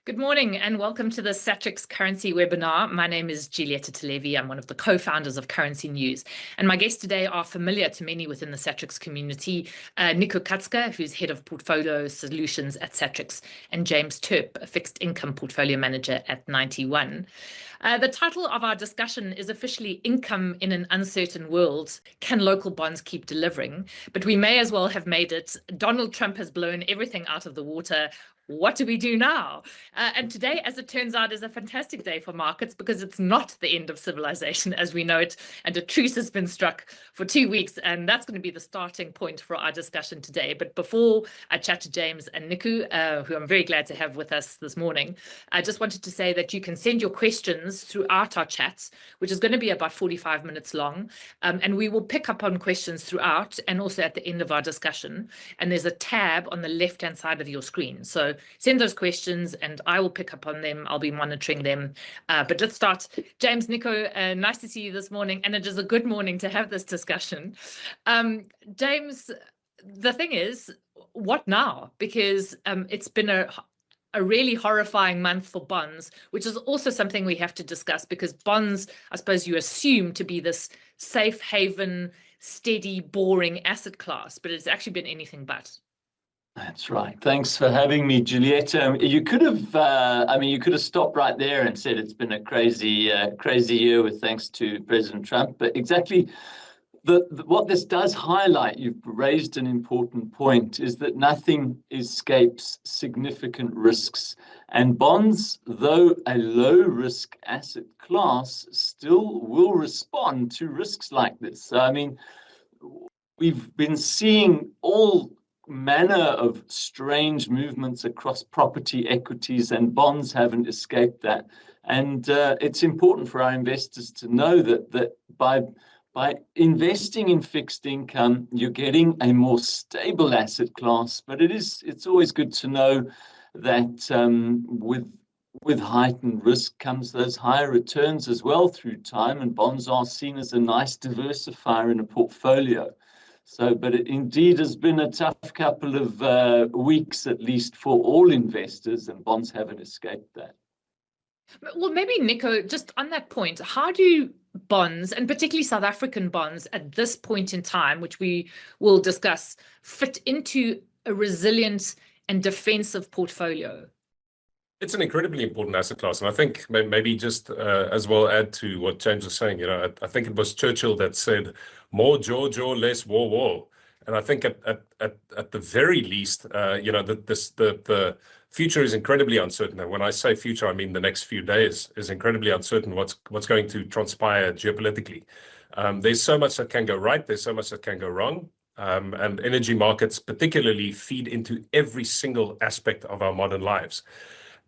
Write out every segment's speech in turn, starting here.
Good morning and welcome to the Satrix currency webinar. My name is Giulietta Talevi. I'm one of the co-founders of Currency News. And my guests today are familiar to many within the Satrix community. Nico Katzke, who's head of portfolio solutions at Satrix, and James Turp, a fixed income portfolio manager at 91. The title of our discussion is officially Income in an Uncertain World. Can local bonds keep delivering? But we may as well have made it. Donald Trump has blown everything out of the water. What do we do now? And today, as it turns out, is a fantastic day for markets because it's not the end of civilization as we know it. And a truce has been struck for 2 weeks. And that's going to be the starting point for our discussion today. But before I chat to James and Niku, who I'm very glad to have with us this morning, I just wanted to say that you can send your questions throughout our chats, which is going to be about 45 minutes long. And we will pick up on questions throughout and also at the end of our discussion. And there's a tab on the left-hand side of your screen. So send those questions and I will pick up on them. I'll be monitoring them. But let's start. James, Nico, nice to see you this morning. And it is a good morning to have this discussion. James, the thing is, what now? Because it's been a really horrifying month for bonds, which is also something we have to discuss because bonds, I suppose you assume to be this safe haven, steady, boring asset class, but it's actually been anything but. That's right. Thanks for having me, Giulietta. You could have, you could have stopped right there and said it's been a crazy year with thanks to President Trump. But exactly what this does highlight, you've raised an important point, is that nothing escapes significant risks. And bonds, though a low-risk asset class, still will respond to risks like this. So, I mean, we've been seeing all manner of strange movements across property, equities, and bonds haven't escaped that. And it's important for our investors to know that by investing in fixed income, you're getting a more stable asset class. But it's always good to know that with heightened risk comes those higher returns as well through time, and bonds are seen as a nice diversifier in a portfolio. So, but it indeed has been a tough couple of weeks, at least for all investors, and bonds haven't escaped that. Well, maybe, Nico, just on that point, how do bonds, and particularly South African bonds at this point in time, which we will discuss, fit into a resilient and defensive portfolio? It's an incredibly important asset class. And I think maybe just as well add to what James was saying, I think it was Churchill that said, more jaw, less war. And I think at the very least, the future is incredibly uncertain. And when I say future, I mean the next few days is incredibly uncertain what's going to transpire geopolitically. There's so much that can go right. There's so much that can go wrong. And energy markets particularly feed into every single aspect of our modern lives.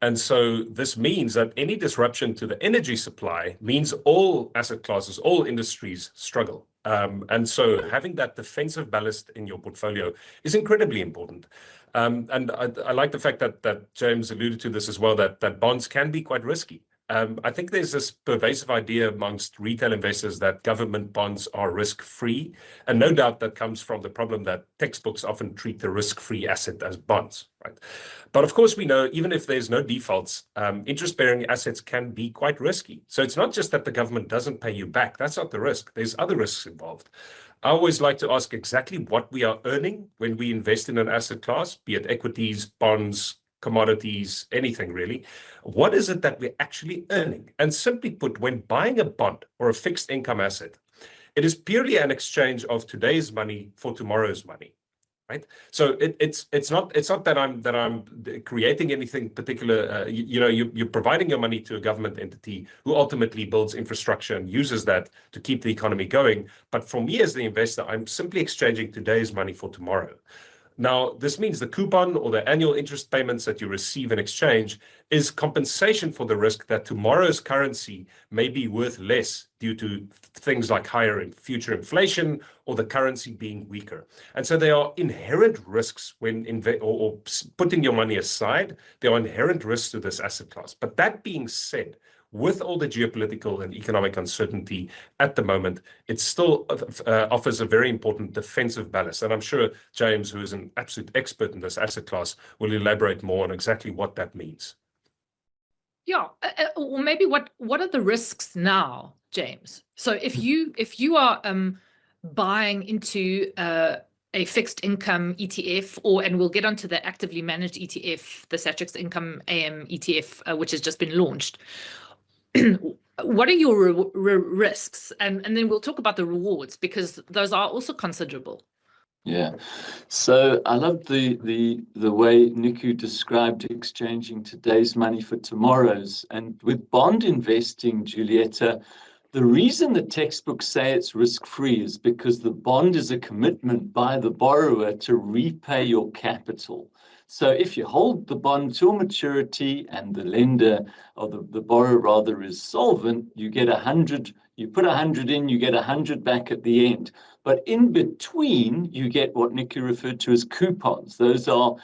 And so this means that any disruption to the energy supply means all asset classes, all industries struggle. And so having that defensive ballast in your portfolio is incredibly important. And I like the fact that James alluded to this as well, that bonds can be quite risky. I think there's this pervasive idea amongst retail investors that government bonds are risk-free. And no doubt that comes from the problem that textbooks often treat the risk-free asset as bonds, right? But of course, we know even if there's no defaults, interest-bearing assets can be quite risky. So it's not just that the government doesn't pay you back. That's not the risk. There's other risks involved. I always like to ask exactly what we are earning when we invest in an asset class, be it equities, bonds, commodities, anything really. What is it that we're actually earning? And simply put, when buying a bond or a fixed income asset, it is purely an exchange of today's money for tomorrow's money, right? So it's not that I'm creating anything particular. You're providing your money to a government entity who ultimately builds infrastructure and uses that to keep the economy going. But for me as the investor, I'm simply exchanging today's money for tomorrow. Now, this means the coupon or the annual interest payments that you receive in exchange is compensation for the risk that tomorrow's currency may be worth less due to things like higher and future inflation or the currency being weaker. And so there are inherent risks when or putting your money aside. There are inherent risks to this asset class. But that being said, with all the geopolitical and economic uncertainty at the moment, it still offers a very important defensive ballast. And I'm sure James, who is an absolute expert in this asset class, will elaborate more on exactly what that means. Yeah, or maybe what are the risks now, James? So if you are buying into a fixed income ETF, and we'll get onto the actively managed ETF, the Satrix Income AM ETF, which has just been launched. What are your risks? And then we'll talk about the rewards, because those are also considerable. Yeah, so I love the way Nico described exchanging today's money for tomorrow's. And with bond investing, Giulietta, the reason the textbooks say it's risk-free is because the bond is a commitment by the borrower to repay your capital. So if you hold the bond till maturity and the lender, or the borrower rather, is solvent, you get 100, you put 100 in, you get 100 back at the end. But in between, you get what Nico referred to as coupons. Those are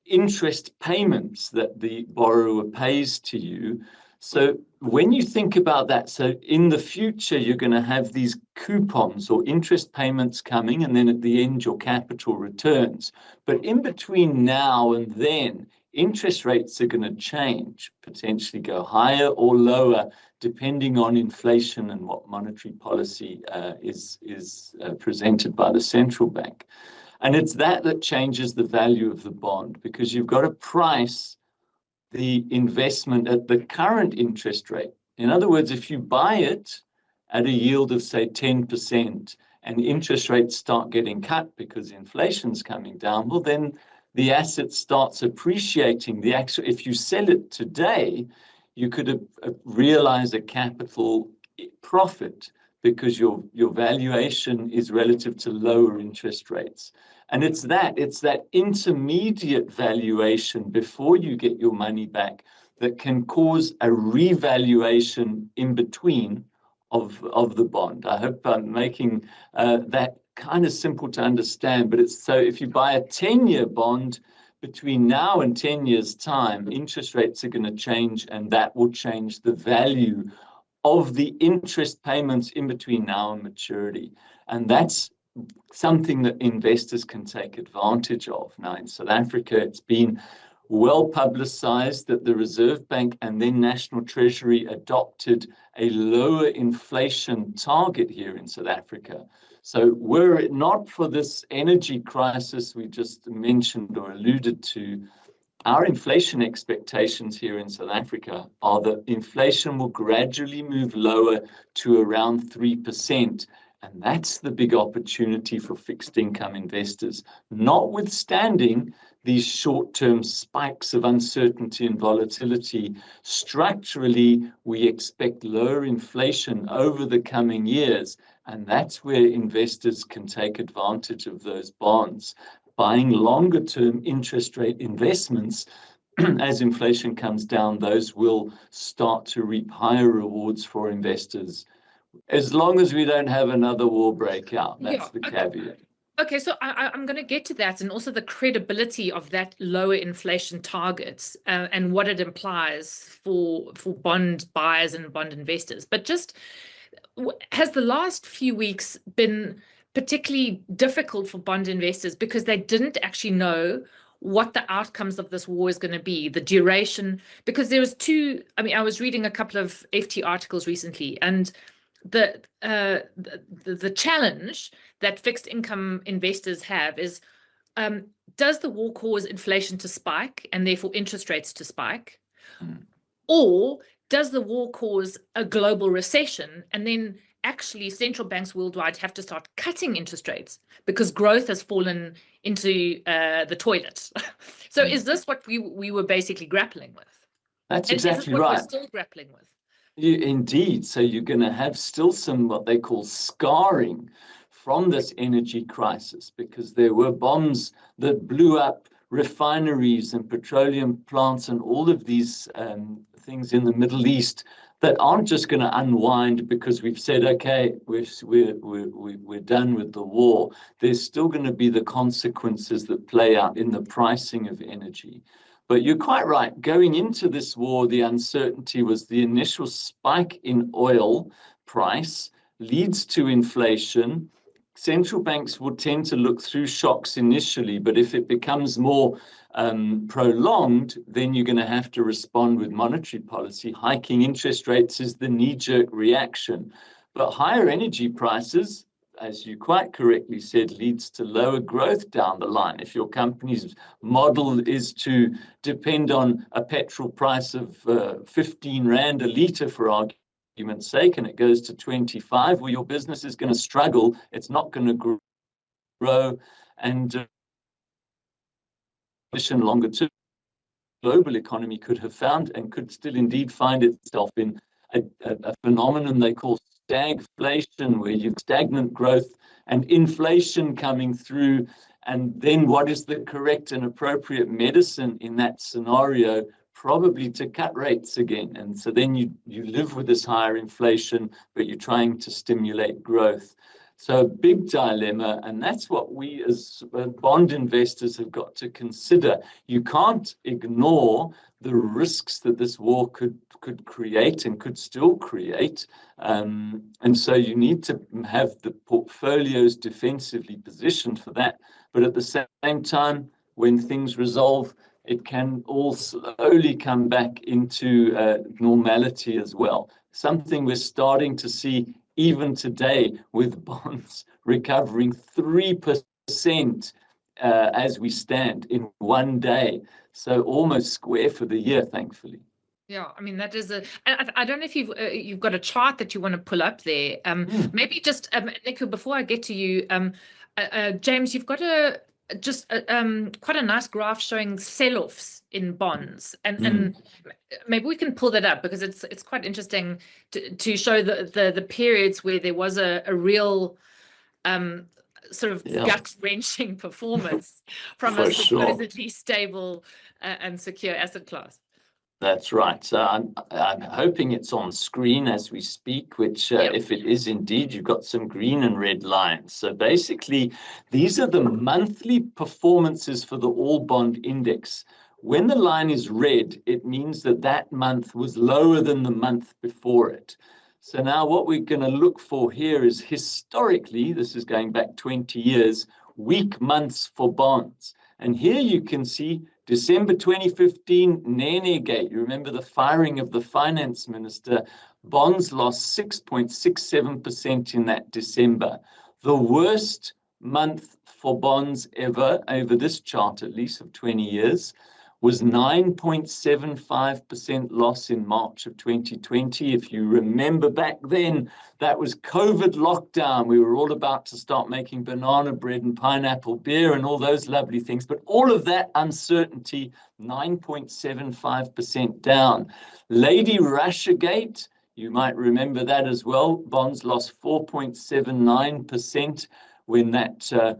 interest payments that the borrower pays to you. So when you think about that, so in the future, you're going to have these coupons or interest payments coming, and then at the end, your capital returns. But in between now and then, interest rates are going to change, potentially go higher or lower, depending on inflation and what monetary policy is presented by the central bank. And it's that changes the value of the bond, because you've got to price the investment at the current interest rate. In other words, if you buy it at a yield of, say, 10%, and interest rates start getting cut because inflation's coming down, well, then the asset starts appreciating. If you sell it today, you could realize a capital profit, because your valuation is relative to lower interest rates. And it's that intermediate valuation before you get your money back that can cause a revaluation in between of the bond. I hope I'm making that kind of simple to understand, but it's so if you buy a 10-year bond, between now and 10 years' time, interest rates are going to change, and that will change the value of the interest payments in between now and maturity. And that's something that investors can take advantage of. Now, in South Africa, it's been well publicized that the Reserve Bank and then National Treasury adopted a lower inflation target here in South Africa. So were it not for this energy crisis we just mentioned or alluded to, our inflation expectations here in South Africa are that inflation will gradually move lower to around 3%. And that's the big opportunity for fixed income investors, notwithstanding these short-term spikes of uncertainty and volatility. Structurally, we expect lower inflation over the coming years, and that's where investors can take advantage of those bonds, buying longer-term interest rate investments. As inflation comes down, those will start to reap higher rewards for investors, as long as we don't have another war break out. That's the caveat. Okay, so I'm going to get to that, and also the credibility of that lower inflation targets and what it implies for bond buyers and bond investors. But just, has the last few weeks been particularly difficult for bond investors because they didn't actually know what the outcomes of this war is going to be, the duration? Because there was I was reading a couple of FT articles recently, and the challenge that fixed income investors have is, does the war cause inflation to spike and therefore interest rates to spike? Or does the war cause a global recession, and then actually central banks worldwide have to start cutting interest rates because growth has fallen into the toilet? So is this what we were basically grappling with? That's and exactly is this what right. We're still grappling with? Indeed. So you're going to have still some what they call scarring from this energy crisis, because there were bombs that blew up refineries and petroleum plants and all of these things in the Middle East that aren't just going to unwind because we've said, okay, we're done with the war. There's still going to be the consequences that play out in the pricing of energy. But you're quite right. Going into this war, the uncertainty was the initial spike in oil price leads to inflation. central banks will tend to look through shocks initially, but if it becomes more prolonged, then you're going to have to respond with monetary policy. Hiking interest rates is the knee-jerk reaction. But higher energy prices, as you quite correctly said, leads to lower growth down the line. If your company's model is to depend on a petrol price of 15 Rand a litre for argument's sake, and it goes to 25, well, your business is going to struggle. It's not going to grow. And longer term, global economy could have found and could still indeed find itself in a phenomenon they call stagflation, where you've stagnant growth and inflation coming through. And then what is the correct and appropriate medicine in that scenario? Probably to cut rates again. And so then you live with this higher inflation, but you're trying to stimulate growth. So a big dilemma, and that's what we as bond investors have got to consider. You can't ignore the risks that this war could create and could still create. And so you need to have the portfolios defensively positioned for that. But at the same time, when things resolve, it can all slowly come back into normality as well. Something we're starting to see even today, with bonds recovering 3% as we stand in one day. So almost square for the year, thankfully. Yeah, I mean, that is I don't know if you've got a chart that you want to pull up there. Maybe just, Nico, before I get to you, James, you've got quite a nice graph showing sell-offs in bonds, and maybe we can pull that up, because it's quite interesting to show the periods where there was a real sort of gut-wrenching performance from a supposedly stable and secure asset class. That's right. So I'm hoping it's on screen as we speak, which if it is indeed, you've got some green and red lines. So basically, these are the monthly performances for the all bond index. When the line is red, it means that that month was lower than the month before it. So now what we're going to look for here is historically, this is going back 20 years, weak months for bonds. And here you can see December 2015, Nene Gate. You remember the firing of the finance minister. Bonds lost 6.67% in that December. The worst month for bonds ever, over this chart at least of 20 years, was 9.75% loss in March of 2020. If you remember back then, that was COVID lockdown. We were all about to start making banana bread and pineapple beer and all those lovely things. But all of that uncertainty, 9.75% down. Lady Russiagate, you might remember that as well. Bonds lost 4.79% when that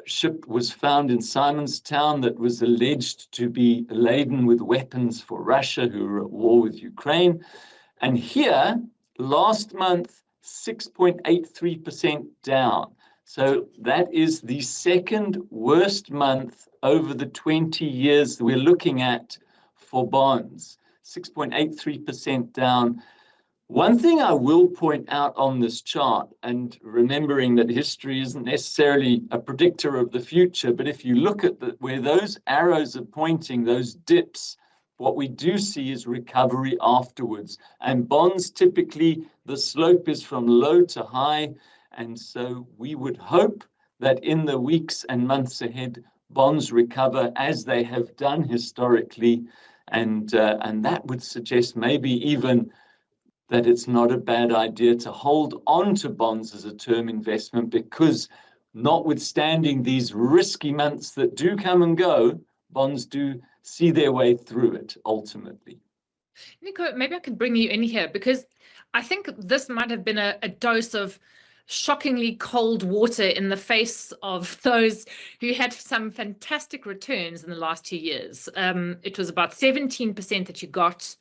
ship was found in Simonstown that was alleged to be laden with weapons for Russia, who were at war with Ukraine. And here, last month, 6.83% down. So that is the second worst month over the 20 years we're looking at for bonds, 6.83% down. One thing I will point out on this chart, and remembering that history isn't necessarily a predictor of the future, but if you look at where those arrows are pointing, those dips, what we do see is recovery afterwards. And bonds, typically, the slope is from low to high. And so we would hope that in the weeks and months ahead, bonds recover as they have done historically. And that would suggest maybe even that it's not a bad idea to hold on to bonds as a term investment, because notwithstanding these risky months that do come and go, bonds do see their way through it ultimately. Nico, maybe I could bring you in here, because I think this might have been a dose of shockingly cold water in the face of those who had some fantastic returns in the last 2 years. It was about 17% that you got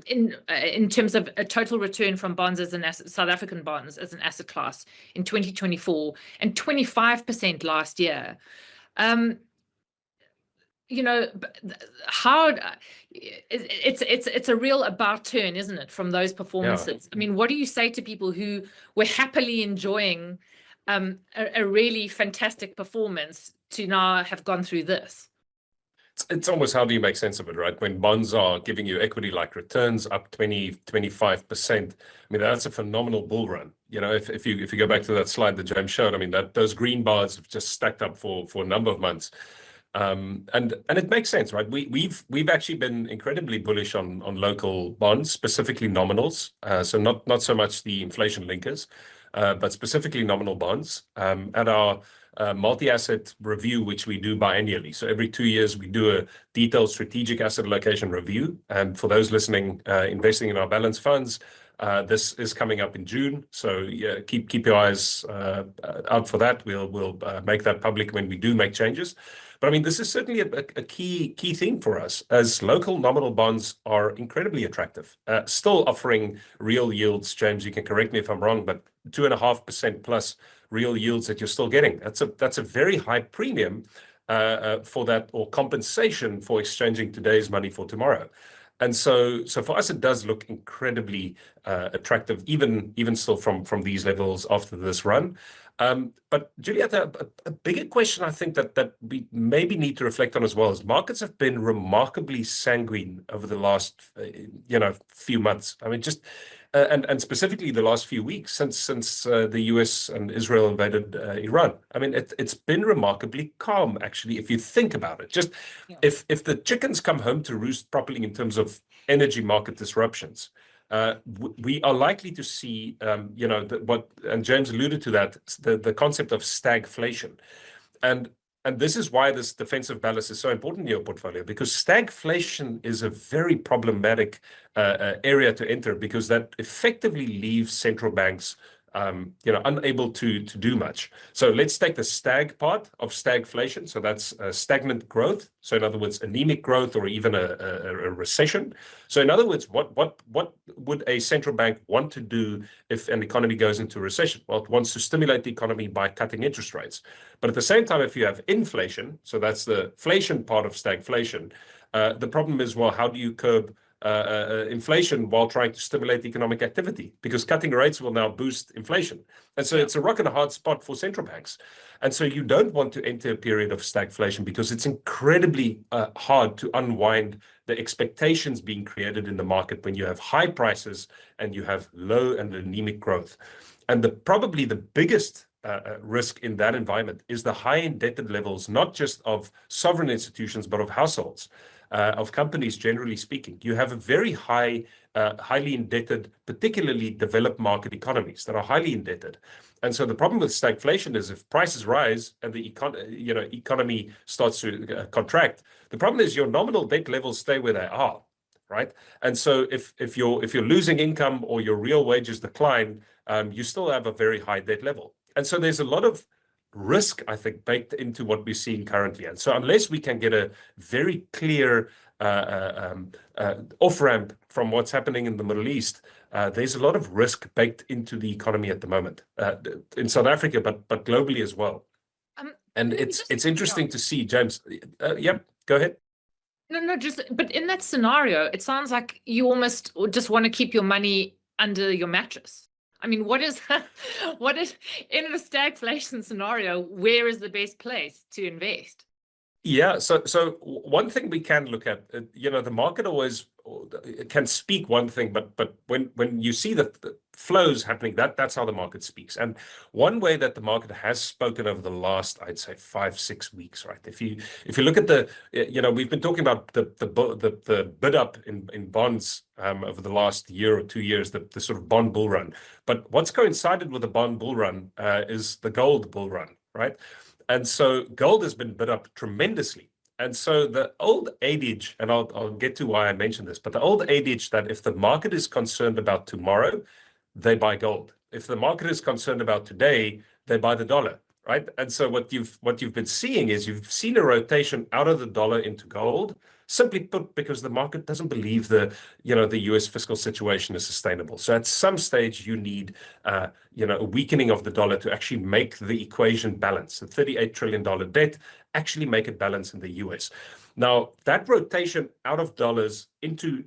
in terms of a total return from bonds as an asset, South African bonds as an asset class in 2024, and 25% last year. You know, how it's a real about turn, isn't it, from those performances? I mean, what do you say to people who were happily enjoying a really fantastic performance to now have gone through this. It's almost, how do you make sense of it, right? When bonds are giving you equity-like returns up 20-25%, I mean, that's a phenomenal bull run. You know, if you go back to that slide that James showed, I mean, those green bars have just stacked up for a number of months. And it makes sense, right? We've actually been incredibly bullish on local bonds, specifically nominals. So not so much the inflation linkers, but specifically nominal bonds. At our multi-asset review, which we do biannually. So every 2 years, we do a detailed strategic asset allocation review. And for those listening, investing in our balanced funds, this is coming up in June. So yeah, keep your eyes out for that. We'll make that public when we do make changes. But I mean, this is certainly a key thing for us, as local nominal bonds are incredibly attractive, still offering real yields. James, you can correct me if I'm wrong, but 2.5% plus real yields that you're still getting. That's a very high premium for that, or compensation for exchanging today's money for tomorrow. And so for us, it does look incredibly attractive, even still from these levels after this run. But Giulietta, a bigger question I think that we maybe need to reflect on as well is markets have been remarkably sanguine over the last few months. I mean, just and specifically the last few weeks since the US and Israel invaded Iran. I mean, it's been remarkably calm, actually, if you think about it. Just if the chickens come home to roost properly in terms of energy market disruptions, we are likely to see, and James alluded to that, the concept of stagflation. And this is why this defensive ballast is so important in your portfolio, because stagflation is a very problematic area to enter, because that effectively leaves central banks unable to do much. So let's take the stag part of stagflation. So that's stagnant growth. So in other words, anemic growth, or even a recession. So in other words, what would a central bank want to do if an economy goes into recession? Well, it wants to stimulate the economy by cutting interest rates. But at the same time, if you have inflation, so that's the inflation part of stagflation, the problem is, well, how do you curb inflation while trying to stimulate economic activity? Because cutting rates will now boost inflation. And so it's a rock and a hard spot for central banks. And so you don't want to enter a period of stagflation, because it's incredibly hard to unwind the expectations being created in the market when you have high prices and you have low and anemic growth. And probably the biggest risk in that environment is the high indebted levels, not just of sovereign institutions, but of households, of companies, generally speaking. You have a very highly indebted, particularly developed market economies that are highly indebted. And so the problem with stagflation is, if prices rise and the economy starts to contract, the problem is your nominal debt levels stay where they are, right? And so if you're losing income or your real wages decline, you still have a very high debt level. And so there's a lot of risk, I think, baked into what we're seeing currently. And so unless we can get a very clear off-ramp from what's happening in the Middle East, there's a lot of risk baked into the economy at the moment, in South Africa, but globally as well. And it's interesting to see, James. Yep, go ahead. No, but in that scenario, it sounds like you almost just want to keep your money under your mattress. I mean, what is in a stagflation scenario, where is the best place to invest? Yeah, so one thing we can look at, the market always can speak one thing, but when you see the flows happening, that's how the market speaks. And one way that the market has spoken over the last, I'd say, 5-6 weeks, right? If you look at we've been talking about the bid up in bonds over the last year or 2 years, the sort of bond bull run. But what's coincided with the bond bull run is the gold bull run, right? And so gold has been bid up tremendously. And so the old adage, and I'll get to why I mentioned this, but the old adage that if the market is concerned about tomorrow, they buy gold. If the market is concerned about today, they buy the dollar, right? And so what you've been seeing is you've seen a rotation out of the dollar into gold, simply put, because the market doesn't believe the US fiscal situation is sustainable. So at some stage you need a weakening of the dollar to actually make the equation balance. The $38 trillion debt actually make it balance in the US. Now, that rotation out of dollars into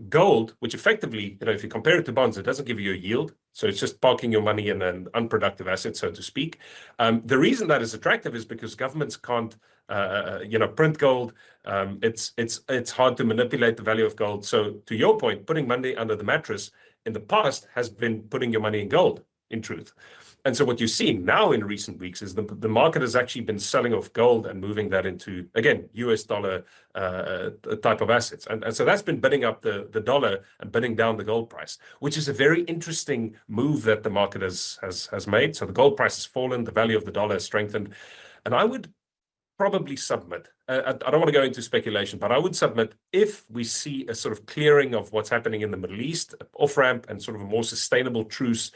gold, which effectively, if you compare it to bonds, it doesn't give you a yield. So it's just parking your money in an unproductive asset, so to speak. The reason that is attractive is because governments can't, print gold. It's hard to manipulate the value of gold. So to your point, putting money under the mattress in the past has been putting your money in gold, in truth. And so what you're seeing now in recent weeks is the market has actually been selling off gold and moving that into, again, US dollar type of assets. And so that's been bidding up the dollar and bidding down the gold price, which is a very interesting move that the market has made. So the gold price has fallen, the value of the dollar has strengthened. And I would probably submit, I don't want to go into speculation, but I would submit if we see a sort of clearing of what's happening in the Middle East, off-ramp, and sort of a more sustainable truce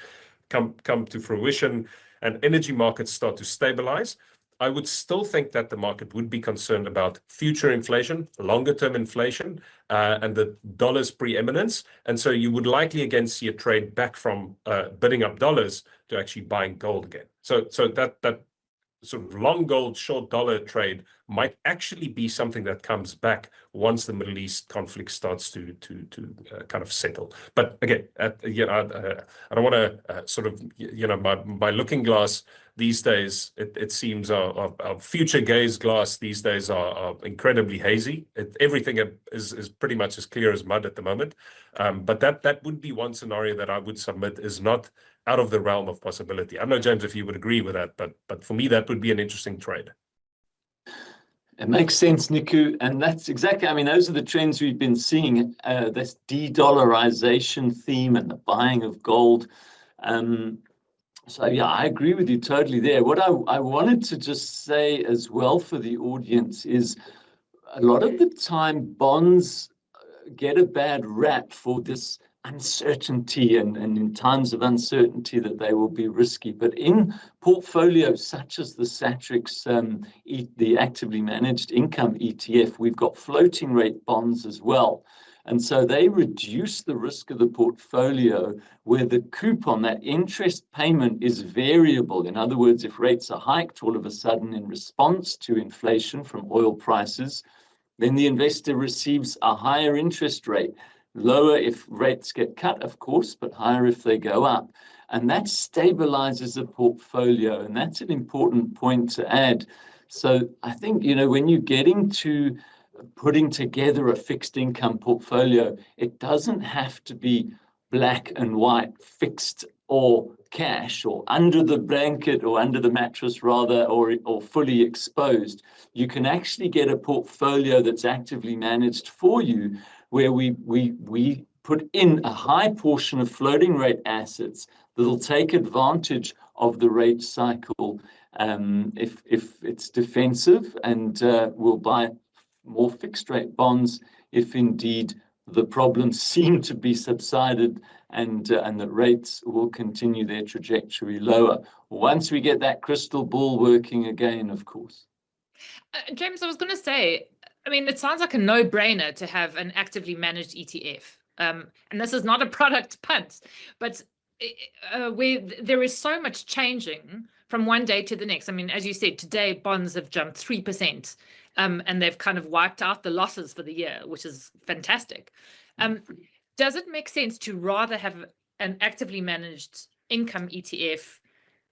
come to fruition and energy markets start to stabilize, I would still think that the market would be concerned about future inflation, longer term inflation, and the dollar's preeminence. And so you would likely again see a trade back from bidding up dollars to actually buying gold again. So that sort of long gold, short dollar trade might actually be something that comes back once the Middle East conflict starts to kind of settle. But again, I don't want to sort of, my looking glass these days, it seems our future gaze glass these days are incredibly hazy. Everything is pretty much as clear as mud at the moment. But that would be one scenario that I would submit is not out of the realm of possibility. I don't know, James, if you would agree with that, but for me, that would be an interesting trade. It makes sense, Nico, and that's exactly, those are the trends we've been seeing, this de-dollarization theme and the buying of gold. So yeah, I agree with you totally there. What I wanted to just say as well for the audience is a lot of the time bonds get a bad rap for this uncertainty and in times of uncertainty that they will be risky. But in portfolios such as the Satrix, the actively managed income ETF, we've got floating rate bonds as well. And so they reduce the risk of the portfolio where the coupon, that interest payment, is variable. In other words, if rates are hiked all of a sudden in response to inflation from oil prices, then the investor receives a higher interest rate. Lower if rates get cut, of course, but higher if they go up. And that stabilizes the portfolio. And that's an important point to add. So I think, when you're getting to putting together a fixed income portfolio, it doesn't have to be black and white, fixed or cash, or under the blanket or under the mattress rather, or fully exposed. You can actually get a portfolio that's actively managed for you, where we put in a high portion of floating rate assets that'll take advantage of the rate cycle if it's defensive, and we'll buy more fixed rate bonds if indeed the problems seem to be subsided and the rates will continue their trajectory lower. Once we get that crystal ball working again, of course. James, I was going to say, it sounds like a no-brainer to have an actively managed ETF. And this is not a product punt, but there is so much changing from one day to the next. As you said, today bonds have jumped 3%, and they've kind of wiped out the losses for the year, which is fantastic. Does it make sense to rather have an actively managed income ETF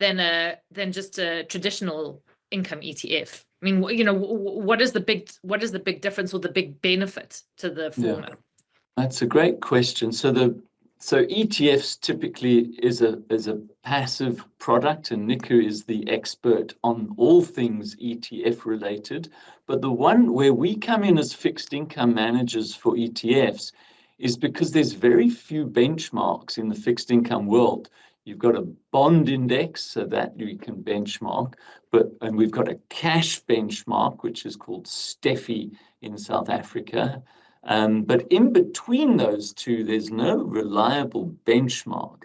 than just a traditional income ETF? What is the big difference or the big benefit to the former? Yeah, that's a great question. So ETFs typically is a passive product, and Nico is the expert on all things ETF related. But the one where we come in as fixed income managers for ETFs is because there's very few benchmarks in the fixed income world. You've got a bond index, so that you can benchmark, and we've got a cash benchmark, which is called STEFI in South Africa. But in between those two, there's no reliable benchmark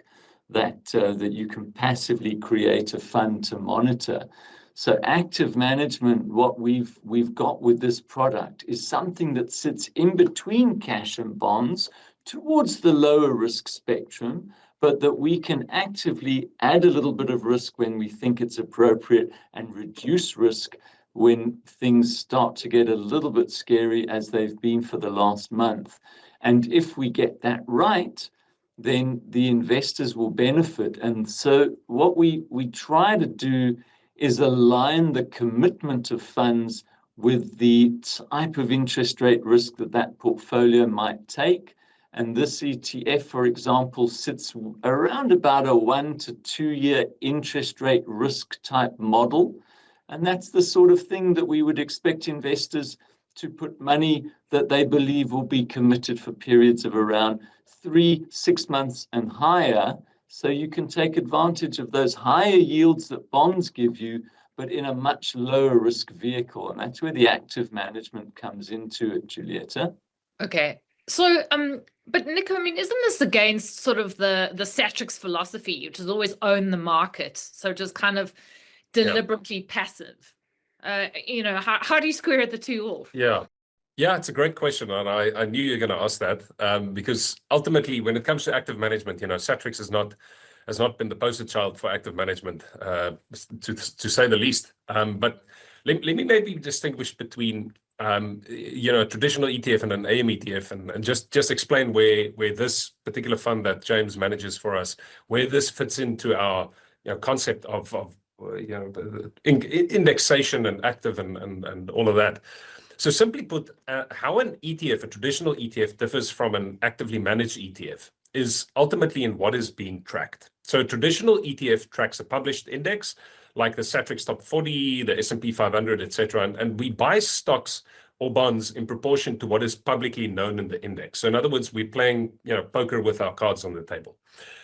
that you can passively create a fund to monitor. So active management, what we've got with this product, is something that sits in between cash and bonds towards the lower risk spectrum, but that we can actively add a little bit of risk when we think it's appropriate and reduce risk when things start to get a little bit scary, as they've been for the last month. And if we get that right, then the investors will benefit. And so what we try to do is align the commitment of funds with the type of interest rate risk that portfolio might take. And this ETF, for example, sits around about a 1 to 2 year interest rate risk type model. And that's the sort of thing that we would expect investors to put money that they believe will be committed for periods of around 3-6 months and higher. So you can take advantage of those higher yields that bonds give you, but in a much lower risk vehicle. And that's where the active management comes into it, Giulietta. Okay. So, but Nico, I mean, isn't this against sort of the Satrix philosophy, which is always own the market? So just kind of deliberately passive. You know, how do you square the two off? Yeah, it's a great question, and I knew you were going to ask that, because ultimately, when it comes to active management, you know, Satrix has not been the poster child for active management, to say the least. But let me maybe distinguish between you know, a traditional ETF and an AM ETF, and just explain where this particular fund that James manages for us, where this fits into our, you know, concept of you know, indexation and active and all of that. So simply put, how an ETF, a traditional ETF, differs from an actively managed ETF is ultimately in what is being tracked. So a traditional ETF tracks a published index like the Satrix Top 40, the S&P 500, etc. And we buy stocks or bonds in proportion to what is publicly known in the index. So in other words, we're playing, you know, poker with our cards on the table.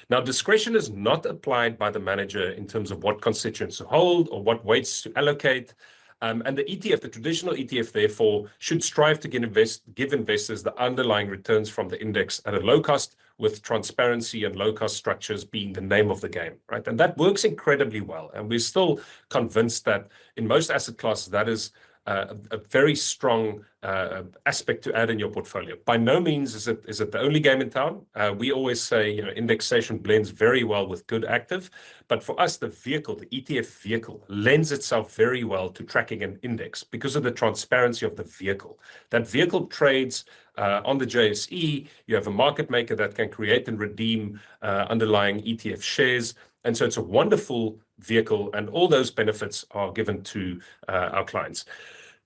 Now, discretion is not applied by the manager in terms of what constituents to hold or what weights to allocate. And the ETF, the traditional ETF, therefore, should strive to give investors the underlying returns from the index at a low cost, with transparency and low-cost structures being the name of the game, right? And that works incredibly well. And we're still convinced that in most asset classes, that is a very strong aspect to add in your portfolio. By no means is it the only game in town. We always say, you know, indexation blends very well with good active, but for us, the vehicle, the ETF vehicle, lends itself very well to tracking an index because of the transparency of the vehicle. That vehicle trades on the JSE. You have a market maker that can create and redeem underlying ETF shares. And so it's a wonderful vehicle, and all those benefits are given to our clients.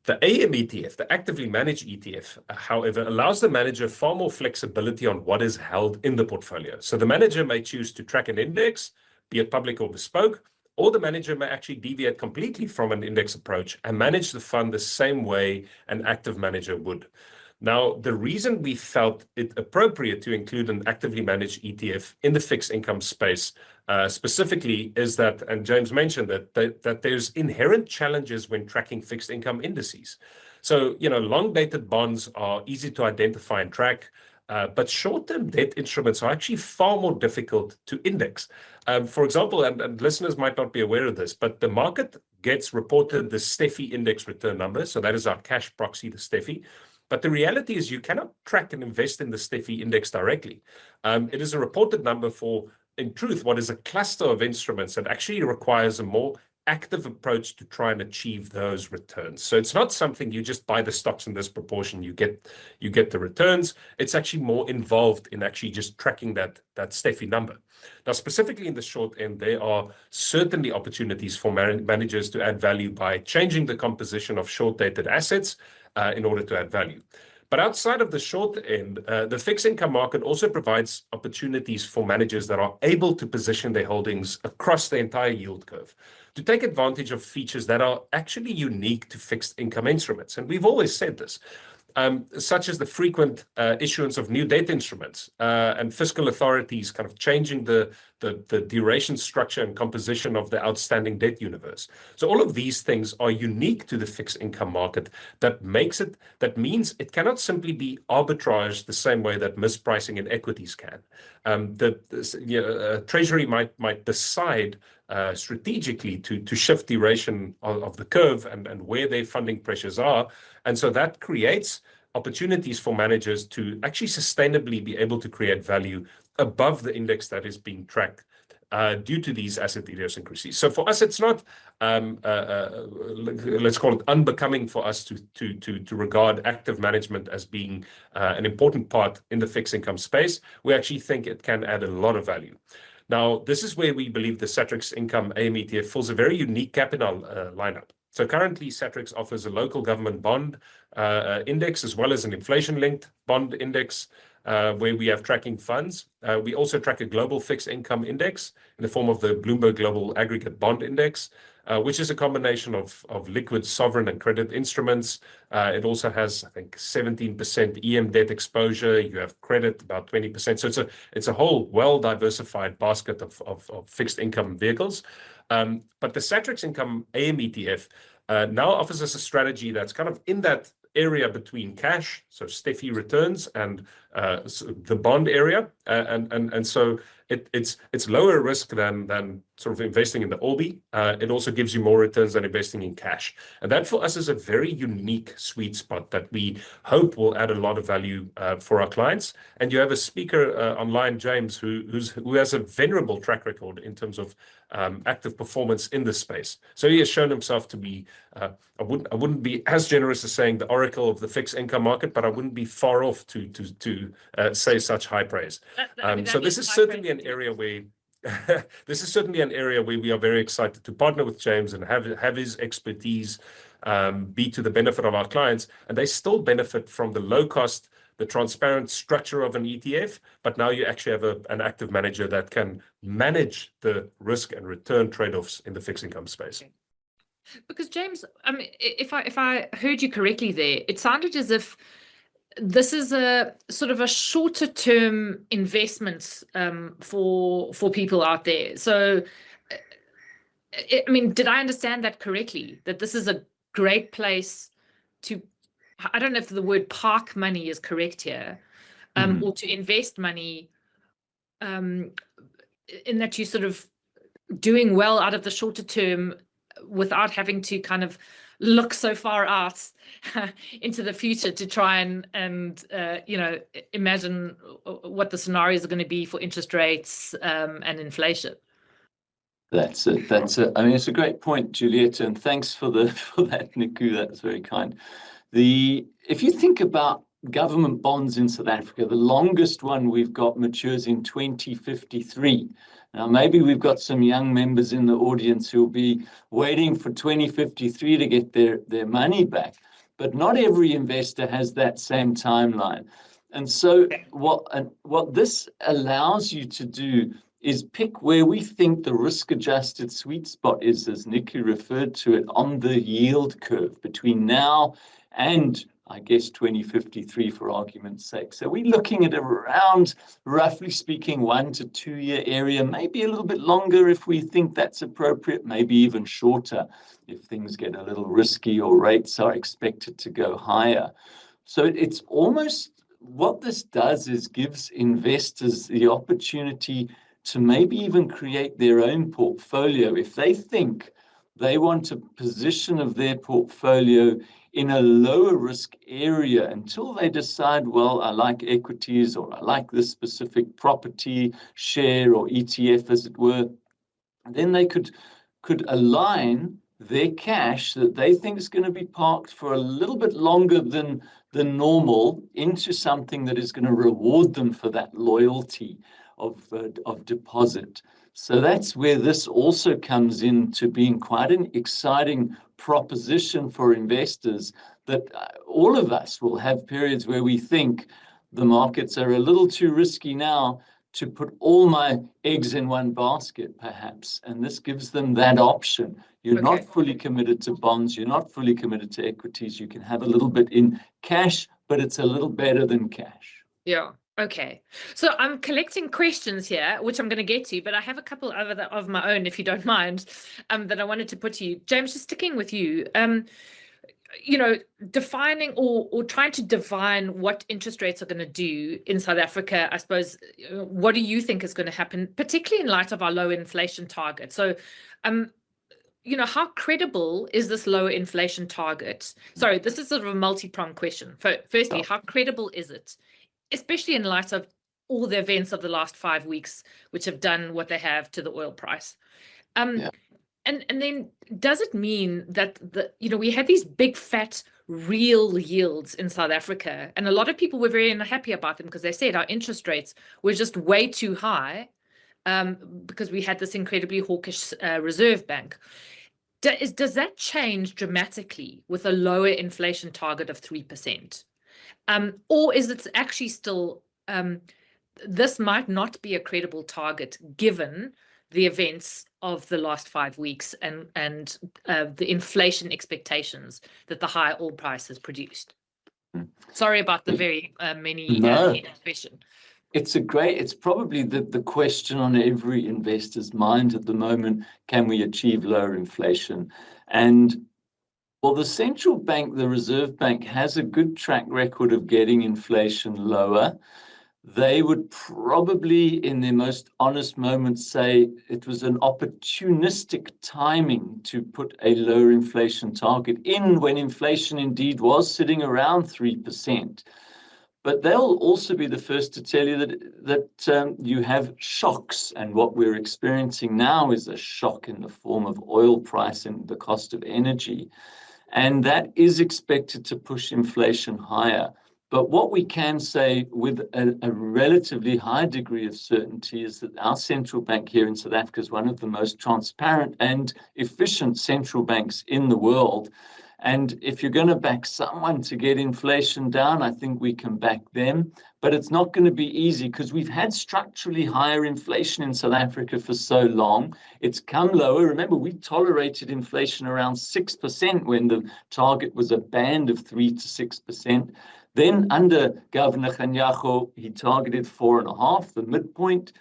The AM ETF, the actively managed ETF, however, allows the manager far more flexibility on what is held in the portfolio. So the manager may choose to track an index, be it public or bespoke, or the manager may actually deviate completely from an index approach and manage the fund the same way an active manager would. Now, the reason we felt it appropriate to include an actively managed ETF in the fixed income space specifically is that, and James mentioned that there's inherent challenges when tracking fixed income indices. So, you know, long-dated bonds are easy to identify and track, but short-term debt instruments are actually far more difficult to index. For example, and listeners might not be aware of this, but the market gets reported the STEFI index return number. So that is our cash proxy, the STEFI. But the reality is you cannot track and invest in the STEFI index directly. It is a reported number for, in truth, what is a cluster of instruments that actually requires a more active approach to try and achieve those returns. So it's not something you just buy the stocks in this proportion, you get the returns. It's actually more involved in actually just tracking that STEFI number. Now, specifically in the short end, there are certainly opportunities for managers to add value by changing the composition of short-dated assets in order to add value. But outside of the short end, the fixed income market also provides opportunities for managers that are able to position their holdings across the entire yield curve to take advantage of features that are actually unique to fixed income instruments. And we've always said this, such as the frequent issuance of new debt instruments and fiscal authorities kind of changing the duration structure and composition of the outstanding debt universe. So all of these things are unique to the fixed income market that means it cannot simply be arbitraged the same way that mispricing in equities can. Treasury might decide strategically to shift duration of the curve and where their funding pressures are. And so that creates opportunities for managers to actually sustainably be able to create value above the index that is being tracked due to these asset idiosyncrasies. So for us, it's not, let's call it unbecoming for us to regard active management as being an important part in the fixed income space. We actually think it can add a lot of value. Now, this is where we believe the Satrix Income AM ETF fills a very unique gap in our lineup. So currently, Satrix offers a local government bond index as well as an inflation-linked bond index, where we have tracking funds. We also track a global fixed income index in the form of the Bloomberg Global Aggregate Bond Index, which is a combination of liquid sovereign and credit instruments. It also has, I think, 17% EM debt exposure. You have credit about 20%. So it's a whole well-diversified basket of fixed income vehicles. But the Satrix Income AM ETF now offers us a strategy that's kind of in that area between cash, so Steffi returns, and the bond area, and so it's lower risk than sort of investing in the Orbi. It also gives you more returns than investing in cash, and that for us is a very unique sweet spot that we hope will add a lot of value for our clients. And you have a speaker online, James, who has a venerable track record in terms of active performance in this space. So he has shown himself to be, I wouldn't be as generous as saying the oracle of the fixed income market, but I wouldn't be far off to say such high praise. So this is certainly an area where we are very excited to partner with James and have his expertise be to the benefit of our clients, and they still benefit from the low cost, the transparent structure of an ETF, but now you actually have an active manager that can manage the risk and return trade-offs in the fixed income space. Because James, I mean, if I heard you correctly there, it sounded as if this is a sort of a shorter term investment for people out there. So, I mean, did I understand that correctly? That this is a great place to, I don't know if the word park money is correct here, or to invest money, in that you sort of doing well out of the shorter term without having to kind of look so far out into the future to try and you know, imagine what the scenarios are going to be for interest rates and inflation. That's it. I mean, it's a great point, Giulietta, and thanks for that, Nico. That's very kind. If you think about government bonds in South Africa, the longest one we've got matures in 2053. Now, maybe we've got some young members in the audience who'll be waiting for 2053 to get their money back, but not every investor has that same timeline. And so what this allows you to do is pick where we think the risk-adjusted sweet spot is, as Nico referred to it, on the yield curve between now and, I guess, 2053 for argument's sake. So we're looking at around, roughly speaking, 1 to 2 year area, maybe a little bit longer if we think that's appropriate, maybe even shorter if things get a little risky or rates are expected to go higher. So it's almost, what this does is gives investors the opportunity to maybe even create their own portfolio if they think they want a position of their portfolio in a lower risk area until they decide, well, I like equities, or I like this specific property share or ETF, as it were. Then they could align their cash that they think is going to be parked for a little bit longer than normal into something that is going to reward them for that loyalty of deposit. So that's where this also comes into being quite an exciting proposition for investors, that all of us will have periods where we think the markets are a little too risky now to put all my eggs in one basket, perhaps. And this gives them that option. You're not fully committed to bonds. You're not fully committed to equities. You can have a little bit in cash, but it's a little better than cash. Yeah. Okay, so I'm collecting questions here, which I'm going to get to, but I have a couple of my own, if you don't mind, that I wanted to put to you. James, just sticking with you, you know, defining or trying to divine what interest rates are going to do in South Africa. I suppose, what do you think is going to happen, particularly in light of our low inflation target? So, you know, how credible is this lower inflation target? Sorry, this is sort of a multi-pronged question. Firstly, how credible is it? Especially in light of all the events of the last 5 weeks, which have done what they have to the oil price. Yeah. And then does it mean that we had these big fat real yields in South Africa, and a lot of people were very unhappy about them because they said our interest rates were just way too high, because we had this incredibly hawkish Reserve Bank. Does that change dramatically with a lower inflation target of 3%? Or is it actually still, this might not be a credible target given the events of the last 5 weeks and the inflation expectations that the high oil price has produced? Sorry about the very many question. It's probably the question on every investor's mind at the moment: can we achieve lower inflation? And well, the central bank, the Reserve Bank, has a good track record of getting inflation lower. They would probably, in their most honest moments, say it was an opportunistic timing to put a lower inflation target in when inflation indeed was sitting around 3%. But they'll also be the first to tell you that you have shocks, and what we're experiencing now is a shock in the form of oil price and the cost of energy. And that is expected to push inflation higher. But what we can say with a relatively high degree of certainty is that our central bank here in South Africa is one of the most transparent and efficient central banks in the world. And if you're going to back someone to get inflation down, I think we can back them. But it's not going to be easy because we've had structurally higher inflation in South Africa for so long. It's come lower. Remember, we tolerated inflation around 6% when the target was a band of 3 to 6%. Then under Governor Kganyago, he targeted 4.5, the midpoint.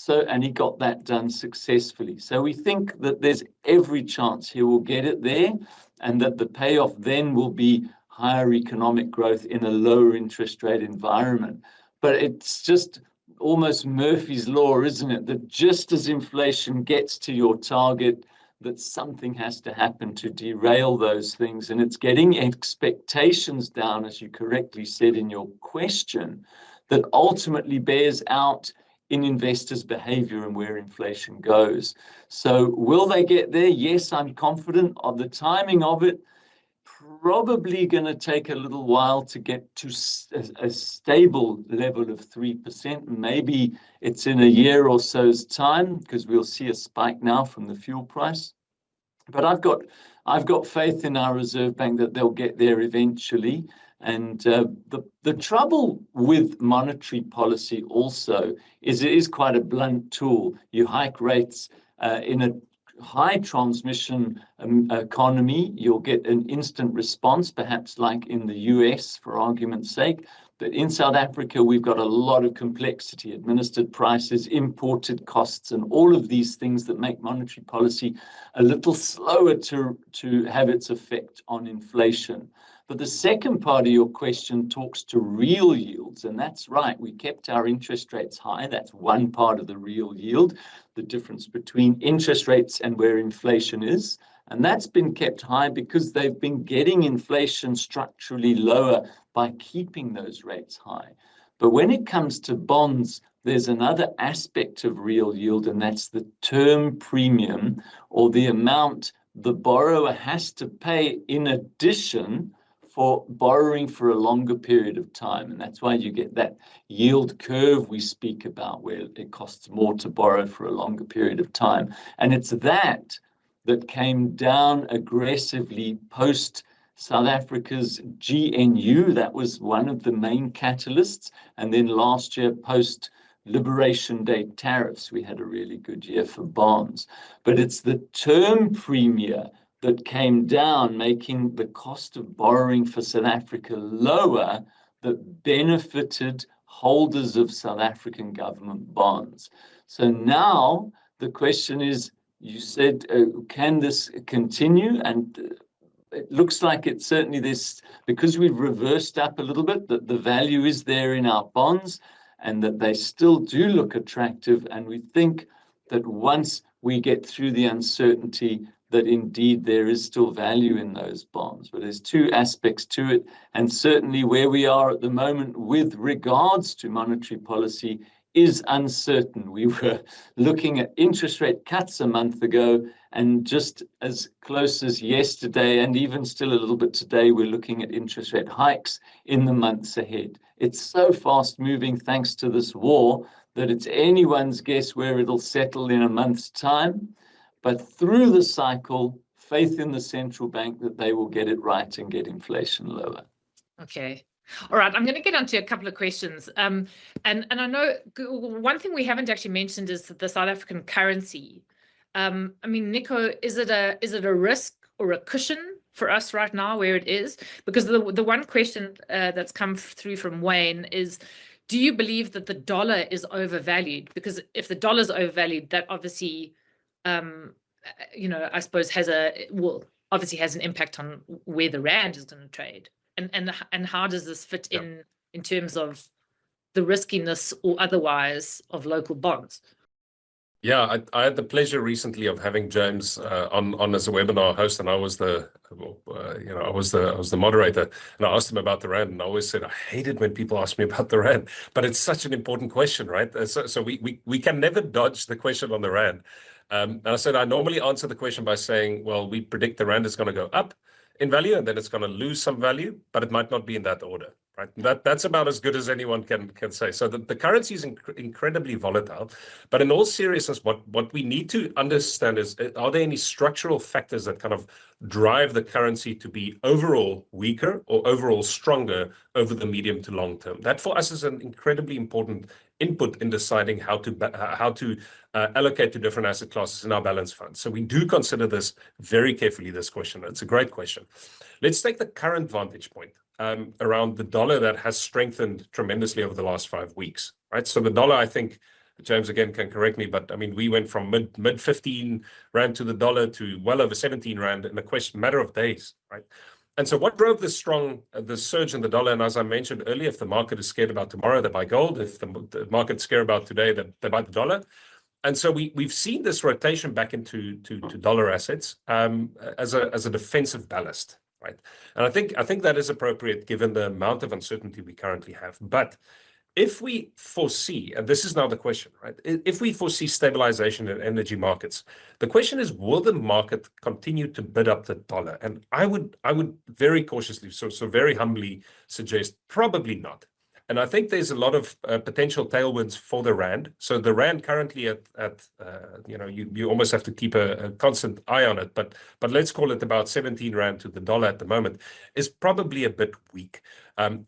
And he got that done successfully. So we think that there's every chance he will get it there, and that the payoff then will be higher economic growth in a lower interest rate environment. But it's just almost Murphy's Law, isn't it? That just as inflation gets to your target, that something has to happen to derail those things. And it's getting expectations down, as you correctly said in your question, that ultimately bears out in investors' behavior and where inflation goes. So will they get there? Yes, I'm confident of the timing of it. Probably going to take a little while to get to a stable level of 3%. Maybe it's in a year or so's time, because we'll see a spike now from the fuel price. But I've got faith in our Reserve Bank that they'll get there eventually. And the trouble with monetary policy also is it is quite a blunt tool. You hike rates in a high transmission economy, you'll get an instant response, perhaps like in the US, for argument's sake. But in South Africa, we've got a lot of complexity, administered prices, imported costs, and all of these things that make monetary policy a little slower to have its effect on inflation. But the second part of your question talks to real yields, and that's right. We kept our interest rates high. That's one part of the real yield, the difference between interest rates and where inflation is. And that's been kept high because they've been getting inflation structurally lower by keeping those rates high. But when it comes to bonds, there's another aspect of real yield, and that's the term premium, or the amount the borrower has to pay in addition for borrowing for a longer period of time. And that's why you get that yield curve we speak about, where it costs more to borrow for a longer period of time. And it's that came down aggressively post South Africa's GNU. That was one of the main catalysts. And then last year, post Liberation Day tariffs, we had a really good year for bonds. But it's the term premium that came down, making the cost of borrowing for South Africa lower, that benefited holders of South African government bonds. So now the question is, you said, can this continue? And it looks like it's certainly this, because we've reversed up a little bit, that the value is there in our bonds and that they still do look attractive. And we think that once we get through the uncertainty, that indeed there is still value in those bonds. But there's two aspects to it. And certainly where we are at the moment with regards to monetary policy is uncertain. We were looking at interest rate cuts a month ago, and just as close as yesterday, and even still a little bit today, we're looking at interest rate hikes in the months ahead. It's so fast moving thanks to this war that it's anyone's guess where it'll settle in a month's time. But through the cycle, faith in the central bank that they will get it right and get inflation lower. Okay. All right, I'm going to get onto a couple of questions. And I know one thing we haven't actually mentioned is the South African currency. I mean, Nico, is it a risk or a cushion for us right now where it is? Because the one question that's come through from Wayne is, do you believe that the dollar is overvalued? Because if the dollar is overvalued, that obviously, I suppose obviously has an impact on where the rand is going to trade. And how does this fit in terms of the riskiness or otherwise of local bonds? Yeah, I had the pleasure recently of having James on as a webinar host, and I was the moderator, and I asked him about the rand, and I always said I hate it when people ask me about the rand, but it's such an important question, right? So we can never dodge the question on the rand. And I said I normally answer the question by saying, well, we predict the rand is going to go up in value, and then it's going to lose some value, but it might not be in that order, right? That's about as good as anyone can say. So the currency is incredibly volatile, but in all seriousness, what we need to understand is, are there any structural factors that kind of drive the currency to be overall weaker or overall stronger over the medium to long term? That for us is an incredibly important input in deciding how to allocate to different asset classes in our balance fund. So we do consider this very carefully, this question. It's a great question. Let's take the current vantage point around the dollar that has strengthened tremendously over the last 5 weeks, right? So the dollar, I think, James again can correct me, but I mean, we went from mid 15 rand to the dollar to well over 17 rand in a matter of days, right? And so what drove the surge in the dollar? And as I mentioned earlier, if the market is scared about tomorrow, they buy gold. If the market's scared about today, they buy the dollar. And so we've seen this rotation back into dollar assets as a defensive ballast, right? And I think that is appropriate given the amount of uncertainty we currently have. But if we foresee, and this is now the question, right? If we foresee stabilization in energy markets, the question is, will the market continue to bid up the dollar? And I would very cautiously, so very humbly suggest probably not. And I think there's a lot of potential tailwinds for the rand. So the rand currently you almost have to keep a constant eye on it, but let's call it about 17 rand to the dollar at the moment, is probably a bit weak.